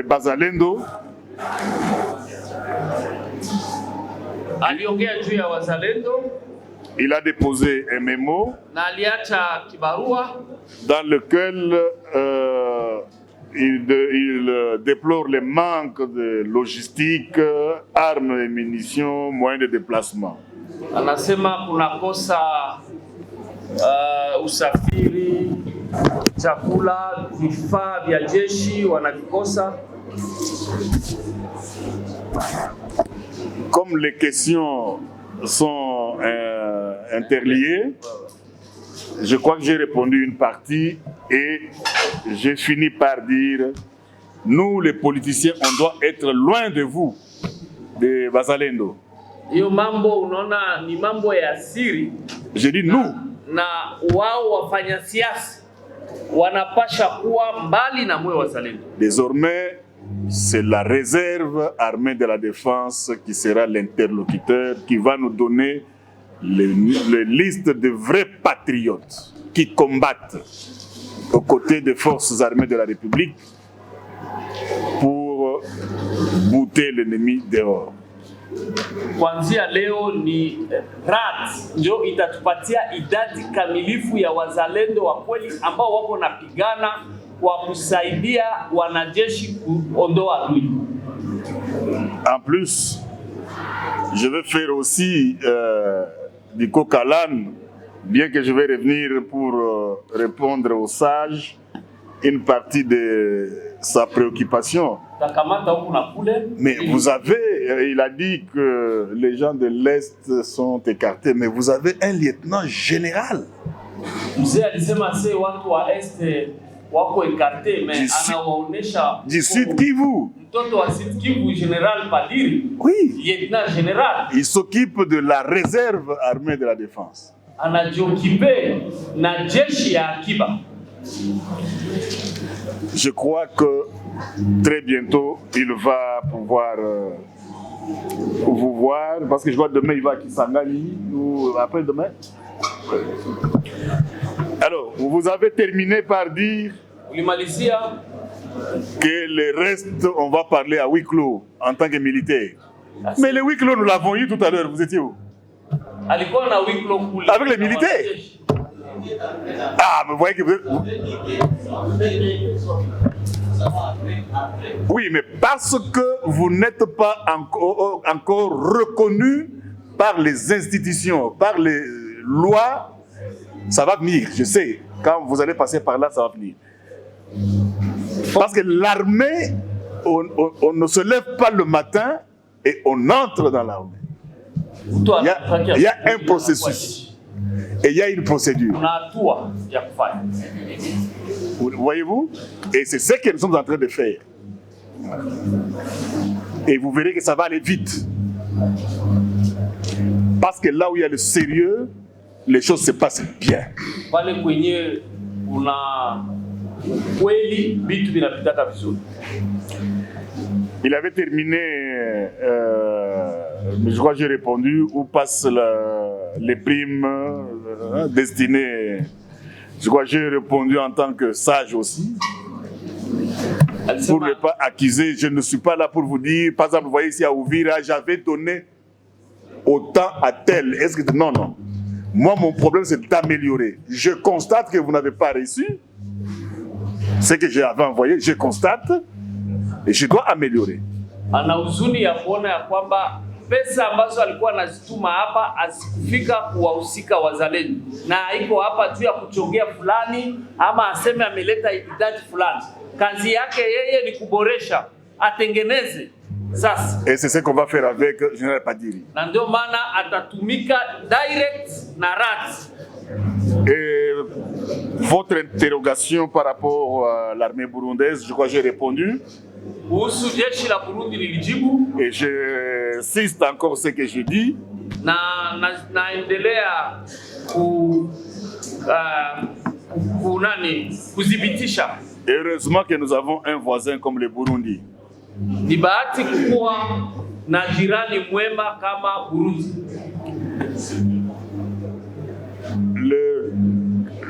Bazalendo. Aliongea juu ya Wazalendo. Il a déposé un mémo na aliacha kibarua dans lequel il déplore les manques de logistique, armes et munitions, moyens de déplacement. Anasema kuna kosa usafiri, chakula, vifaa vya jeshi wanavikosa. Comme les questions sont interliées, je crois que j'ai répondu une partie et j'ai fini par dire, nous les politiciens, on doit être loin de vous, de Bazalendo. Hiyo mambo unaona ni mambo ya siri. Je dis nous. Na wao wafanya siasa wanapasha kuwa mbali na mwe Wazalendo. Désormais, c'est la réserve armée de la défense qui sera l'interlocuteur, qui va nous donner les listes de vrais patriotes qui combattent aux côtés des forces armées de la République pour bouter l'ennemi dehors. Kuanzia leo ni RAD ndio itatupatia idadi kamilifu ya wazalendo wa kweli ambao wako napigana kwa kusaidia wanajeshi kuondoa adui. En plus, je vais faire aussi du coq à l'âne, bien que je vais revenir pour répondre aux sages une partie de sa préoccupation. Mais vous avez, il a dit que les gens de l'Est sont écartés, mais vous avez un lieutenant général. Du Sud Kivu. Oui. Il s'occupe de la réserve armée de la défense. Je crois que très bientôt, il va pouvoir vous voir, parce que je vois demain, il va à Kisangani, ou après-demain. Alors, vous avez terminé par dire que le reste, on va parler à huis clos en tant que militaire. Mais le huis clos, nous l'avons eu tout à l'heure, vous étiez où? Avec les militaires. Ah, mais vous voyez que vous... Oui, mais parce que vous n'êtes pas encore reconnu par les institutions, par les lois, ça va venir, je sais. Quand vous allez passer par là, ça va venir. Parce que l'armée, on ne se lève pas le matin et on entre dans l'armée. Il y a un processus. Et il y a une procédure. Voyez-vous? Et c'est ce que nous sommes en train de faire. Et vous verrez que ça va aller vite. Parce que là où il y a le sérieux, les choses se passent bien. Pale kwenye kuna kweli vitu vinapita vizuri. Il avait terminé, je crois que j'ai répondu, où passent les primes destinées. Je crois que j'ai répondu en tant que sage aussi. Pour ne pas accuser, je ne suis pas là pour vous dire, par exemple, vous voyez ici à Uvira, j'avais donné autant à tel. Est-ce que non, non. Moi, mon problème, c'est d'améliorer. Je constate que vous n'avez pas reçu ce que j'avais envoyé. Je constate et je dois améliorer. Ana huzuni ya kuona ya kwamba pesa ambazo alikuwa anazituma hapa asikufika kuwahusika wazalendo, na haiko hapa tu ya kuchongea fulani ama aseme ameleta idadi fulani. Kazi yake yeye ni kuboresha, atengeneze. Sasa. Et c'est ce qu'on va faire avec Général Padiri. Na ndio maana atatumika direct na rat. Et votre interrogation par rapport à l'armée burundaise, je crois que j'ai répondu. Et j'insiste encore ce que je dis. Heureusement que nous avons un voisin comme le Burundi. Ni bahati kuwa na jirani mwema kama Burundi.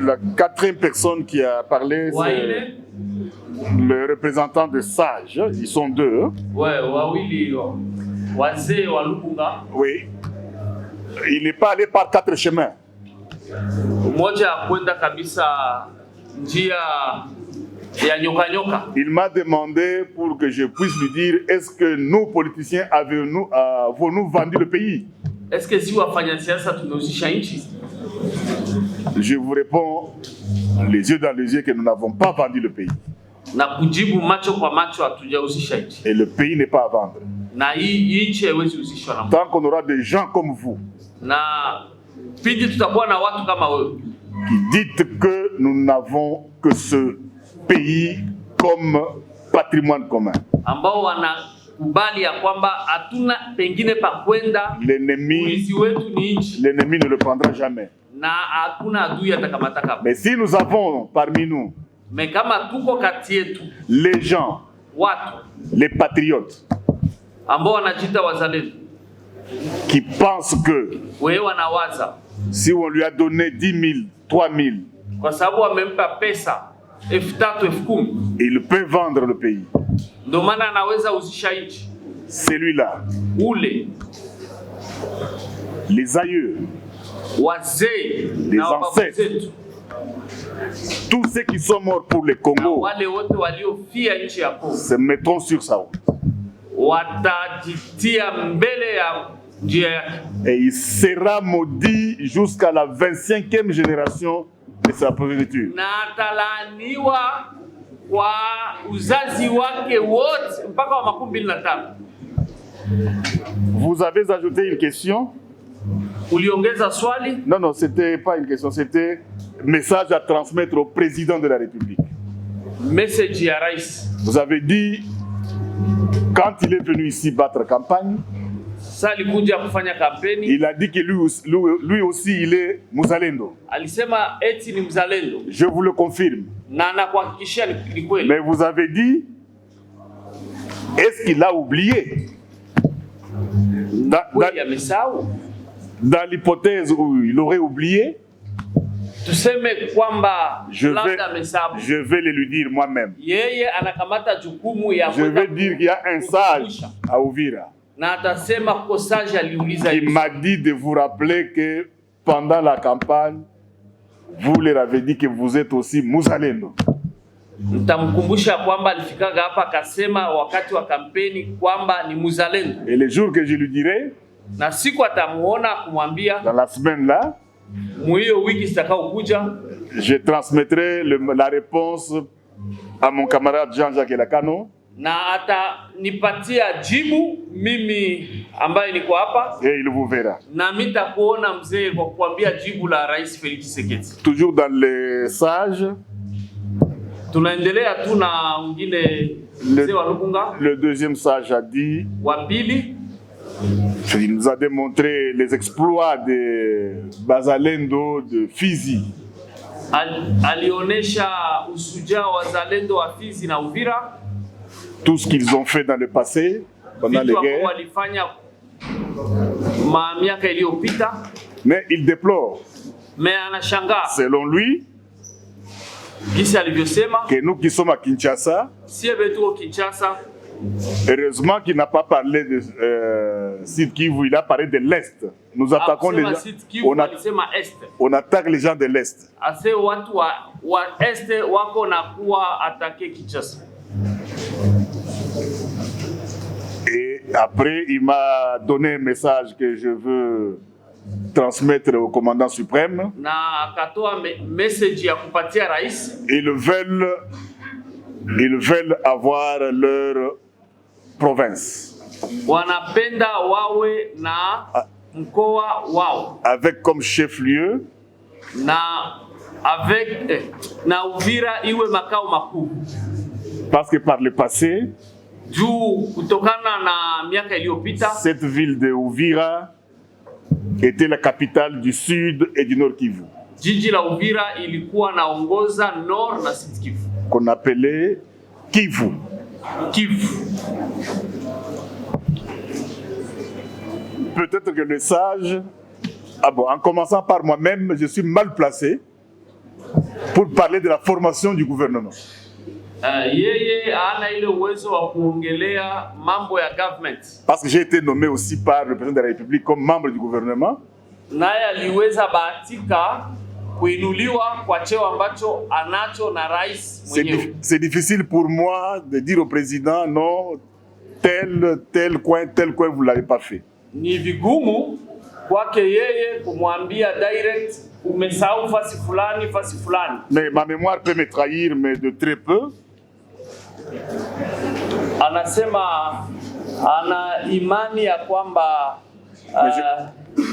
La quatrième personne qui a parlé, c'est le représentant de Sage. Ils sont deux. Oui. Il n'est pas allé par 4 chemins. Il m'a demandé pour que je puisse lui dire, est-ce que nous, politiciens, avons-nous vendu le pays? Est-ce que si je vous réponds les yeux dans les yeux que nous n'avons pas vendu le pays. Et le pays n'est pas à vendre. Tant qu'on aura des gens comme vous qui dites que nous n'avons que ce pays comme patrimoine commun. L'ennemi ne le prendra jamais. Mais si nous avons parmi nous les gens, les patriotes, qui pensent que si on lui a donné 10 000, 3 000, il peut vendre le pays. Celui-là, les aïeux, les ancêtres, tous ceux qui sont morts pour le Congo se mettront sur sa route. Et il sera maudit jusqu'à la 25e génération de sa progéniture. Vous avez ajouté une question? Non, non, c'était pas une question, c'était un message à transmettre au président de la République. Vous avez dit, quand il est venu ici battre campagne, il a dit que lui aussi il est Muzalendo. Je vous le confirme. Mais vous avez dit, est-ce qu'il a oublié? Dans l'hypothèse où il aurait oublié, je vais le lui dire moi-même. Je vais dire qu'il y a un sage à Uvira qui m'a dit de vous rappeler que pendant la campagne, vous leur avez dit que vous êtes aussi Muzalendo. Et le jour que je lui dirai, dans la semaine là, je transmettrai la réponse à mon camarade Jean-Jacques Elakano. Et il vous verra. Toujours dans les sages. Le deuxième sage a dit, Il nous a démontré les exploits de Bazalendo de Fizi. Alionesha ushujaa wa wazalendo wa Fizi na Uvira. Tout ce qu'ils ont fait dans le passé, pendant les guerres. Walifanya miaka iliyopita. Mais il déplore, selon lui, que nous qui sommes à Kinshasa, heureusement qu'il n'a pas parlé de Sud Kivu, il a parlé de l'Est. Nous attaquons les gens, on attaque les gens de l'Est. Et après, il m'a donné un message que je veux transmettre au commandant suprême. Ils veulent avoir leur province. Avec comme chef-lieu parce que par le passé, cette ville de Uvira était la capitale du Sud et du Nord Kivu. Qu'on appelait Kivu. Peut-être que le sage, en commençant par moi-même, je suis mal placé pour parler de la formation du gouvernement. Parce que j'ai été nommé aussi par le président de la République comme membre du gouvernement. C'est difficile pour moi de dire au président non, tel coin, vous ne l'avez pas fait. Mais ma mémoire peut me trahir, mais de très peu. Anasema ana imani ya kwamba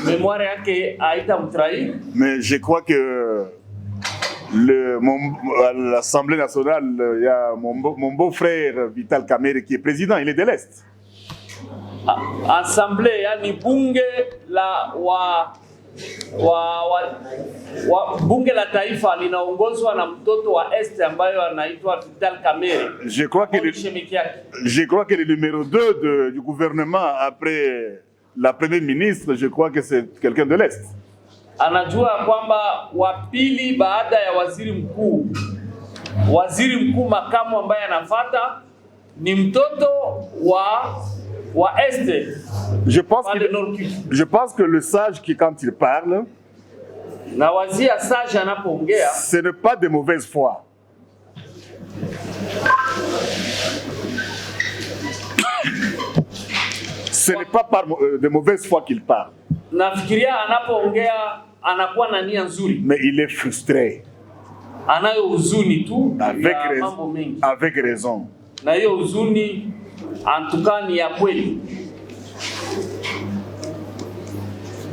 memoire yake haitamtrahir. Mais je crois que à l'Assemblée nationale, il y a mon beau-frère Vital Kamerhe qui est président, il est de l'Est. Assemblée, yani bunge la bunge la taifa linaongozwa na mtoto wa Est ambayo anaitwa Vital Kamerhe. Je crois que le numéro 2 du gouvernement après la première ministre, je crois que c'est quelqu'un de l'Est. Anajua kwamba wa pili baada ya waziri mkuu makamu ambaye anafuata ni mtoto wa Est. Je pense que le sage qui quand il parle, ce n'est pas de mauvaise foi. Ce n'est pas par de mauvaise foi qu'il parle. Mais il est frustré. Avec raison.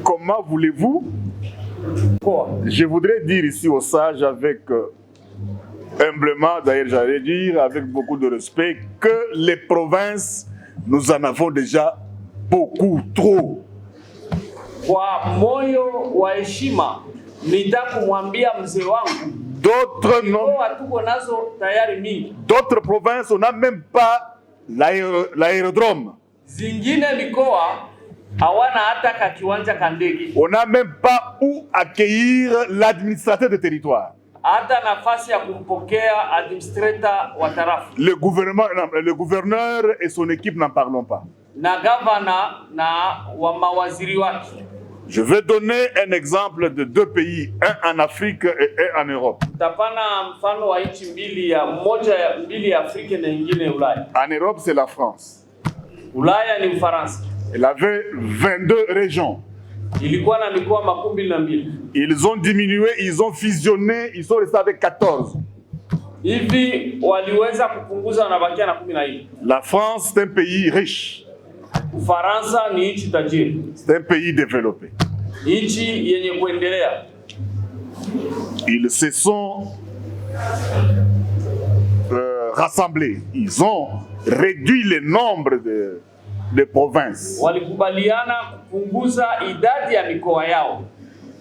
Comment voulez-vous? Je voudrais dire ici au sage avec humblement, d'ailleurs j'allais dire avec beaucoup de respect, que les provinces, nous en avons déjà beaucoup trop. D'autres provinces, on n'a même pas l'aérodrome. On n'a même pas où accueillir l'administrateur de territoire. Le gouverneur et son équipe n'en parlons pas. Je vais donner un exemple de 2 pays, un en Afrique et un en Europe. En Europe, c'est la France. Elle avait 22 régions. Ils ont diminué, ils ont fusionné, ils sont restés avec 14. La France, c'est un pays riche. C'est un pays développé. Ils se sont rassemblés. Ils ont réduit le nombre de provinces walikubaliana kupunguza idadi ya mikoa yao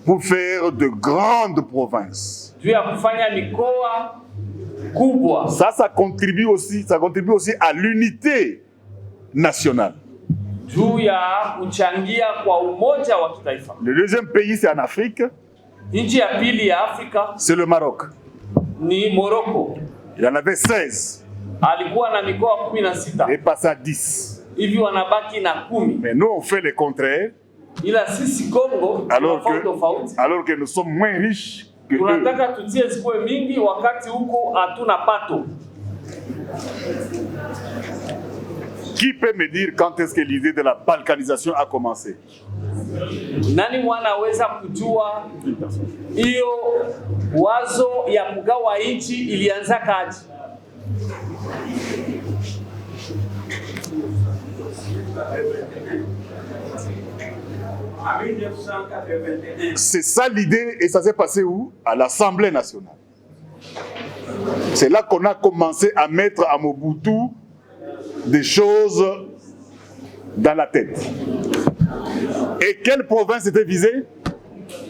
pour faire de grandes provinces. juu ya kufanya mikoa kubwa. Ça contribue aussi à l'unité nationale. Juu ya kuchangia kwa umoja wa kitaifa. Le deuxième pays, c'est en Afrique. Nchi ya pili ya Afrika c'est le Maroc. Ni Morocco. Il y en avait 16. Alikuwa na mikoa 16. Et passé à 10. Hivi wanabaki na 10. Mais nous, on fait le contraire. Ila sisi Kongo, alors que nous sommes moins riches que eux. Tunataka tutie zikuwe mingi wakati huko hatuna pato. Qui peut me dire quand est-ce que l'idée de la balkanisation a commencé? Nani mwanaweza kujua hiyo wazo ya kugawa nchi ilianza kaji? C'est ça l'idée et ça s'est passé où? À l'Assemblée nationale. C'est là qu'on a commencé à mettre à Mobutu des choses dans la tête. Et quelle province était visée?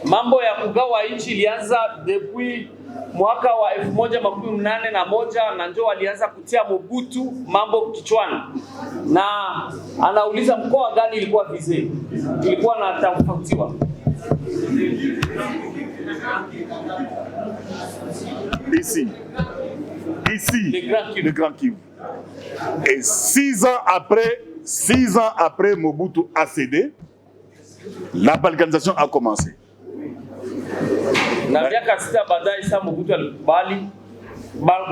Mambo ya kugawa nchi ilianza depuis mwaka wa 1881 na ndio walianza kutia Mobutu mambo kichwani. Na anauliza mkoa gani ilikuwa visé? Ilikuwa na tofauti. Ici, le Grand Kivu. Et 6 ans après Mobutu a cédé, la balkanisation a commencé. Na miaka 6 baadaye sasa Mobutu alikubali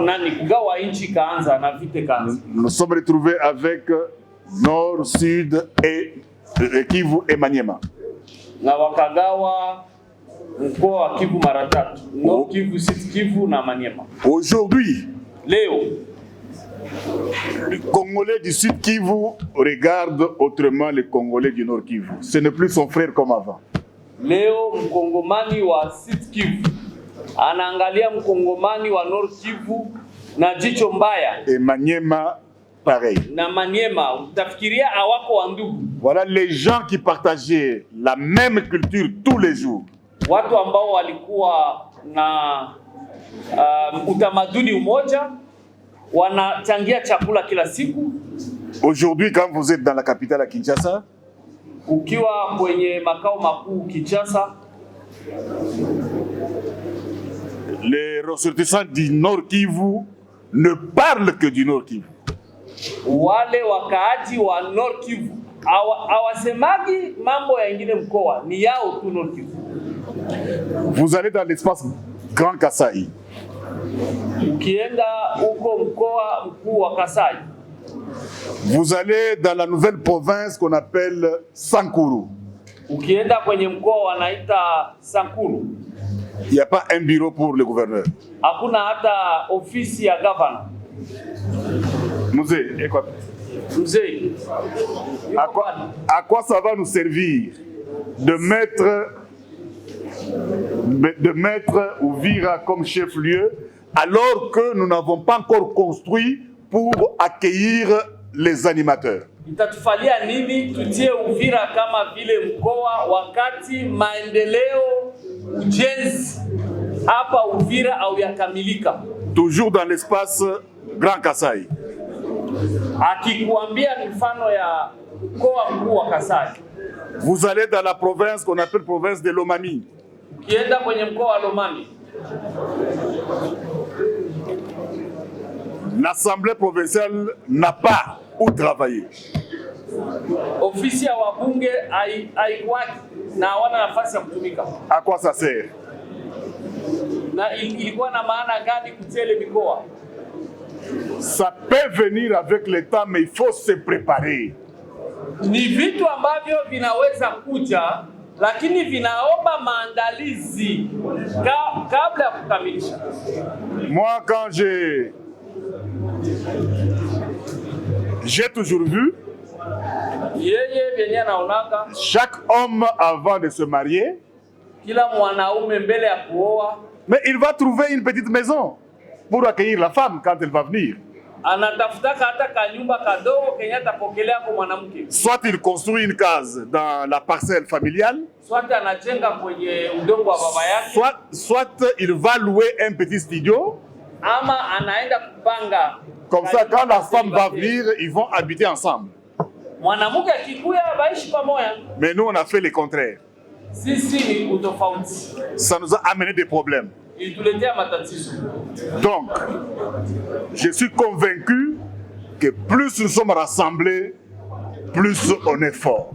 nani kugawa nchi kaanza na vite kaanza. Nous sommes retrouvés avec Nord, Sud et Kivu et Maniema. Na wakagawa mkoa wa Kivu mara 3. Nord Kivu, Sud Kivu na Maniema. Aujourd'hui, leo le Congolais du Sud Kivu regarde autrement les Congolais du Nord Kivu. Ce n'est plus son frère comme avant. Leo mkongomani wa Sud Kivu anaangalia mkongomani wa Nord Kivu na jicho mbaya. Et Maniema pareil. Na Maniema utafikiria hawako wa ndugu. Voilà les gens qui partageaient la même culture tous les jours. Watu ambao walikuwa na utamaduni umoja, wanachangia chakula kila siku. Aujourd'hui, quand vous êtes dans la capitale à Kinshasa, ukiwa kwenye makao makuu Kinshasa, les ressortissants du Nord Kivu ne parlent que du Nord Kivu. Wale wakaaji wa Nord Kivu hawasemagi mambo ya ingine mkoa, ni yao tu Nord Kivu. Vous allez dans l'espace Grand Kasai. Ukienda uko mkoa mkuu wa Kasai. Vous allez dans la nouvelle province qu'on appelle Sankuru. Ukienda kwenye mkoa wanaita Sankuru. Il n'y a pas un bureau pour le gouverneur. Hakuna hata ofisi ya governor. Mzee, quoi? Mzee. À quoi ça va nous servir de mettre Uvira comme chef-lieu alors que nous n'avons pas encore construit pour accueillir les animateurs? Itatufalia nini tutie Uvira kama vile mkoa wakati maendeleo ujenzi hapa Uvira au yakamilika? Toujours dans l'espace Grand Kasai. Akikuambia mfano ya mkoa mkuu wa Kasai. Vous allez dans la province qu'on appelle province de Lomami. Ukienda kwenye mkoa wa Lomami. L'Assemblée provinciale n'a pas où travailler. Ofisi ya wabunge haikwaki na hawana nafasi ya kutumika. À quoi ça sert? Na ilikuwa na maana gani kutele mikoa? Ça peut venir avec le temps, mais il faut se préparer. Ni vitu ambavyo vinaweza kuja, lakini vinaomba maandalizi kabla ya kukamilisha. Moi, quand j'ai toujours vu chaque homme avant de se marier, mais il va trouver une petite maison pour accueillir la femme quand elle va venir. anatafutaka hata kanyumba kadogo kenye atapokelea kwa mwanamke. Soit il construit une case dans la parcelle familiale, Soit anajenga kwenye udongo wa baba yake, soit il va louer un petit studio. ama anaenda kupanga. Comme ça, quand la femme va venir, ils vont habiter ensemble. Mwanamke akikuya baishi pamoja. Mais nous, on a fait le contraire. Sisi ni utofauti. Ça nous a amené des problèmes. Ilituletea matatizo. Donc, je suis convaincu que plus nous sommes rassemblés, plus on est fort.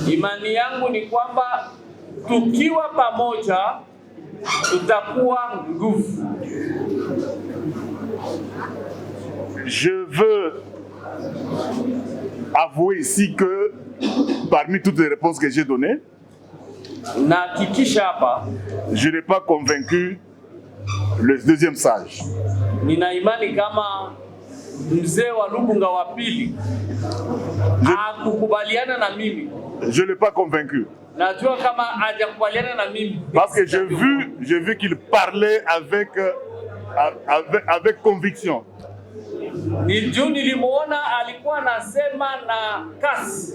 Imani yangu ni kwamba tukiwa pamoja tutakuwa nguvu. Je veux avouer ici que parmi toutes les réponses que j'ai données, Na kikisha hapa, je n'ai pas convaincu le deuxième sage. nina imani kama mzee wa Lubunga wa pili hakukubaliana na mimi. Je ne l'ai pas convaincu. Najua kama hajakubaliana na mimi. Parce que j'ai vu qu'il parlait avec conviction. Nilimuona alikuwa anasema na kasi.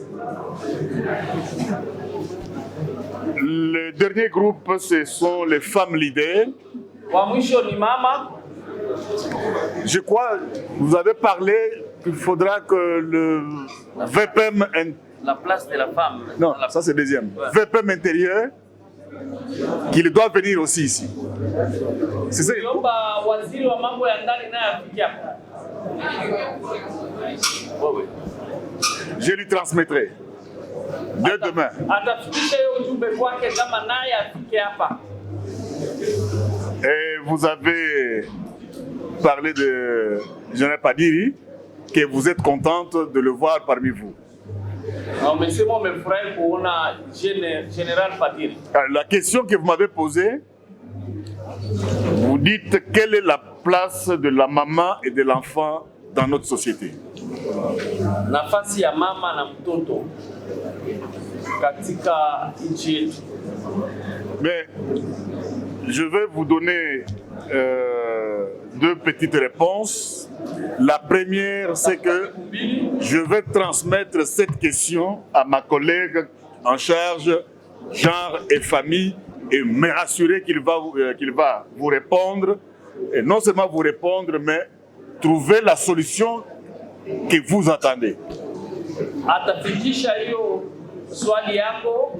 Le dernier groupe, ce sont les femmes leaders. Wa mwisho ni mama. Je crois, vous avez parlé qu'il faudra que le VPM... La place de la femme. Non, ça c'est deuxième. Ouais. VPM intérieur, qu'il doit venir aussi ici. C'est ça. Waziri wa mambo ya ndani naye afike hapa. Je lui transmettrai. Dès demain. Atafikisha hiyo ujumbe kwake kama naye afike hapa. Et vous avez parlé de Jean Padiri, que vous êtes contente de le voir parmi vous. La question que vous m'avez posée, vous dites quelle est la place de la maman et de l'enfant dans notre société. Nafasi ya mama na mtoto katika nchi yetu. Mais je vais vous donner deux petites réponses. La première, c'est que je vais transmettre cette question à ma collègue en charge genre et famille et me rassurer qu'il va vous répondre. Et non seulement vous répondre, mais trouver la solution que vous attendez. Atafikisha hiyo swali yako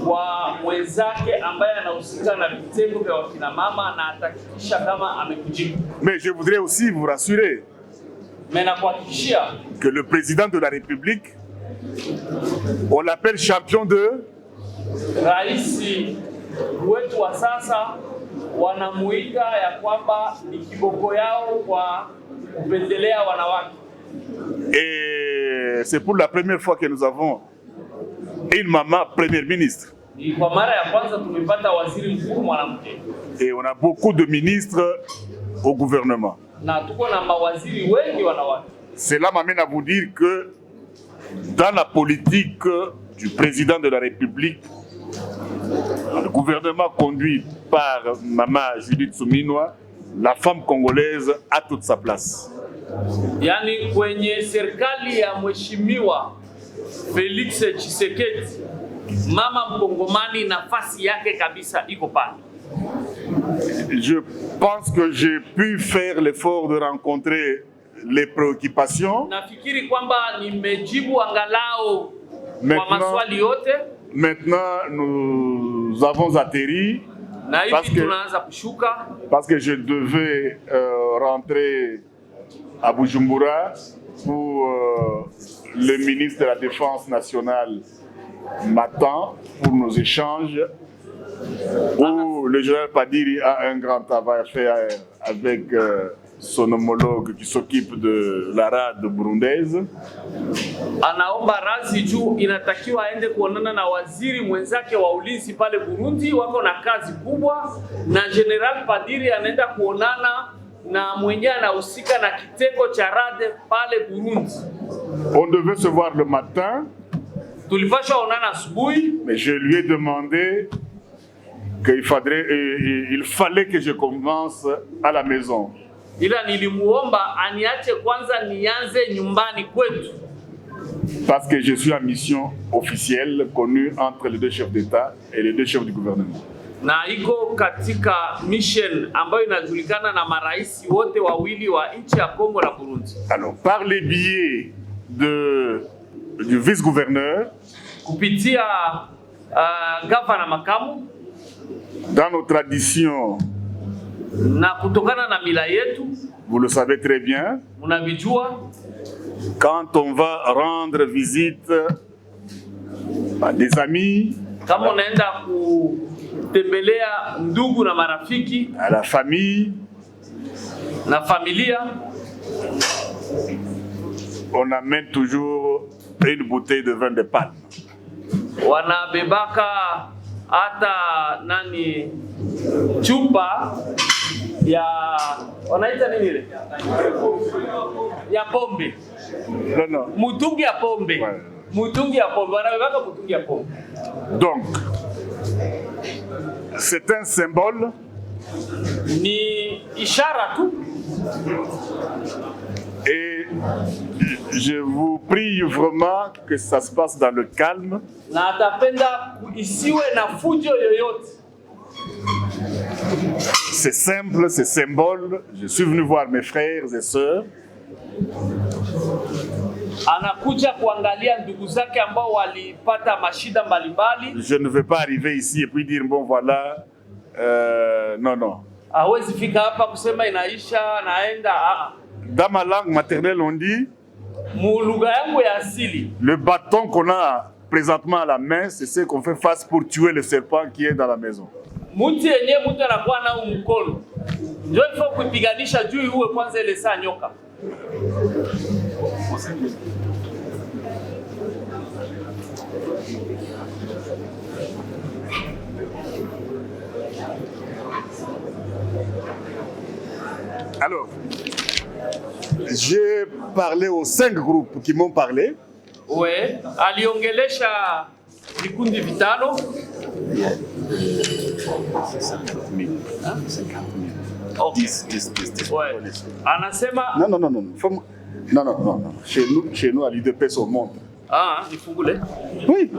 kwa mwenzake ambaye anahusika na vitengo vya wakina mama na atahakikisha kama amekujibu. Mais je voudrais aussi vous rassurer que le président de la République, on l'appelle champion de... Raisi wetu wa sasa wanamuita ya kwamba ni kiboko yao kwa kupendelea wanawake. Et c'est pour la première fois que nous avons une maman première ministre. Et on a beaucoup de ministres au gouvernement. Cela m'amène à vous dire que dans la politique du président de la République, le gouvernement conduit par Maman Judith Suminwa, la femme congolaise a toute sa place. Yani kwenye serikali ya mheshimiwa Felix Tshisekedi, mama mkongomani nafasi yake kabisa iko pale. Je pense que j'ai pu faire l'effort de rencontrer les préoccupations. Nafikiri kwamba nimejibu angalau kwa maswali yote. Maintenant, nous avons atterri parce que je devais rentrer à Bujumbura pour le ministre de la Défense nationale m'attend pour nos échanges où le général Padiri a un grand travail à faire avec son homologue qui s'occupe de la rade burundaise. Anaomba razi juu inatakiwa aende kuonana na waziri mwenzake wa ulinzi pale Burundi, wako na kazi kubwa, na General Padiri anaenda kuonana na mwenye anahusika na kitengo cha rade pale Burundi. On devait se voir le matin. Tulipasha onana asubuhi. Mais je lui ai demandé qu'il fallait que je commence à la maison. ila nilimuomba aniache kwanza nianze nyumbani kwetu. Parce que je suis en mission officielle connue entre les deux chefs d'État et les deux chefs du gouvernement. Na iko katika mission ambayo inajulikana na marais wote wawili wa nchi ya Kongo na Burundi. Alors, par les biais du vice-gouverneur, kupitia gavana makamu, dans nos traditions, na kutokana na mila yetu, vous le savez très bien, mnavijua, quand on va rendre visite à des amis, kama unaenda kutembelea ndugu na marafiki, à la famille, na familia, on amène toujours une bouteille de vin de palme. Wanabebaka hata nani chupa ya wanaita nini ile ya pombe. Non. Mutungi ya pombe. Ouais. Mutungi ya pombe, wanabebaka mutungi ya pombe. Donc, c'est un symbole. Ni ishara tu. Et je vous prie vraiment que ça se passe dans le calme. Na atapenda isiwe na fujo yoyote. C'est simple, c'est symbole. Je suis venu voir mes frères et sœurs. Anakuja kuangalia ndugu zake ambao walipata mashida mbalimbali. Je ne vais pas arriver ici et puis dire bon voilà, non. Hawezi fika hapa kusema inaisha naenda. Dans ma langue maternelle on dit, mulugha yangu ya asili, le bâton qu'on a présentement à la main, c'est ce qu'on fait face pour tuer le serpent qui est dans la maison. Muti yenyewe mtu anakuwa na mkono. Ndio ifo kupiganisha juu uwe kwanza ile saa nyoka. Alors, j'ai parlé aux 5 groupes qui m'ont parlé. Ouais, aliongelesha vikundi vitano. 50 000. Okay. 10. Ouais. Anasema Non. Chez nous à l'UDPS on monte. Nifungule. Oui.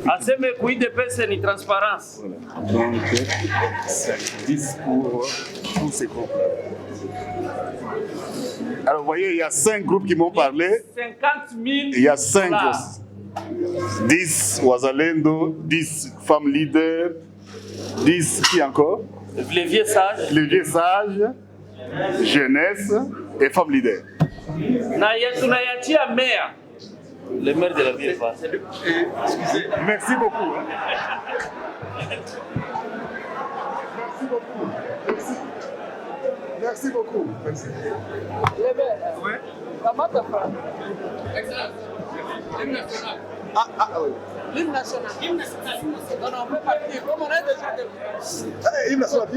Aseme kuIDPS ni transparence. Voilà. Donc, 10 pour tous ces groupes. Alors, vous voyez, il y a 5 groupes qui m'ont parlé. 50 000. Il y a 5 10 Wazalendo, 10 femmes leaders, 10 qui encore? Les vieux sages. Les vieux sages, jeunesse et femmes leaders. Na tunayatia maire. Le maire de la ville face. Excusez. Merci beaucoup. Merci beaucoup. Merci. Le maire. Oui. Comment t'as fait? Excellent. L'hymne national. Oui. L'hymne national. Non, on peut partir. Comme on a déjà. Hymne national.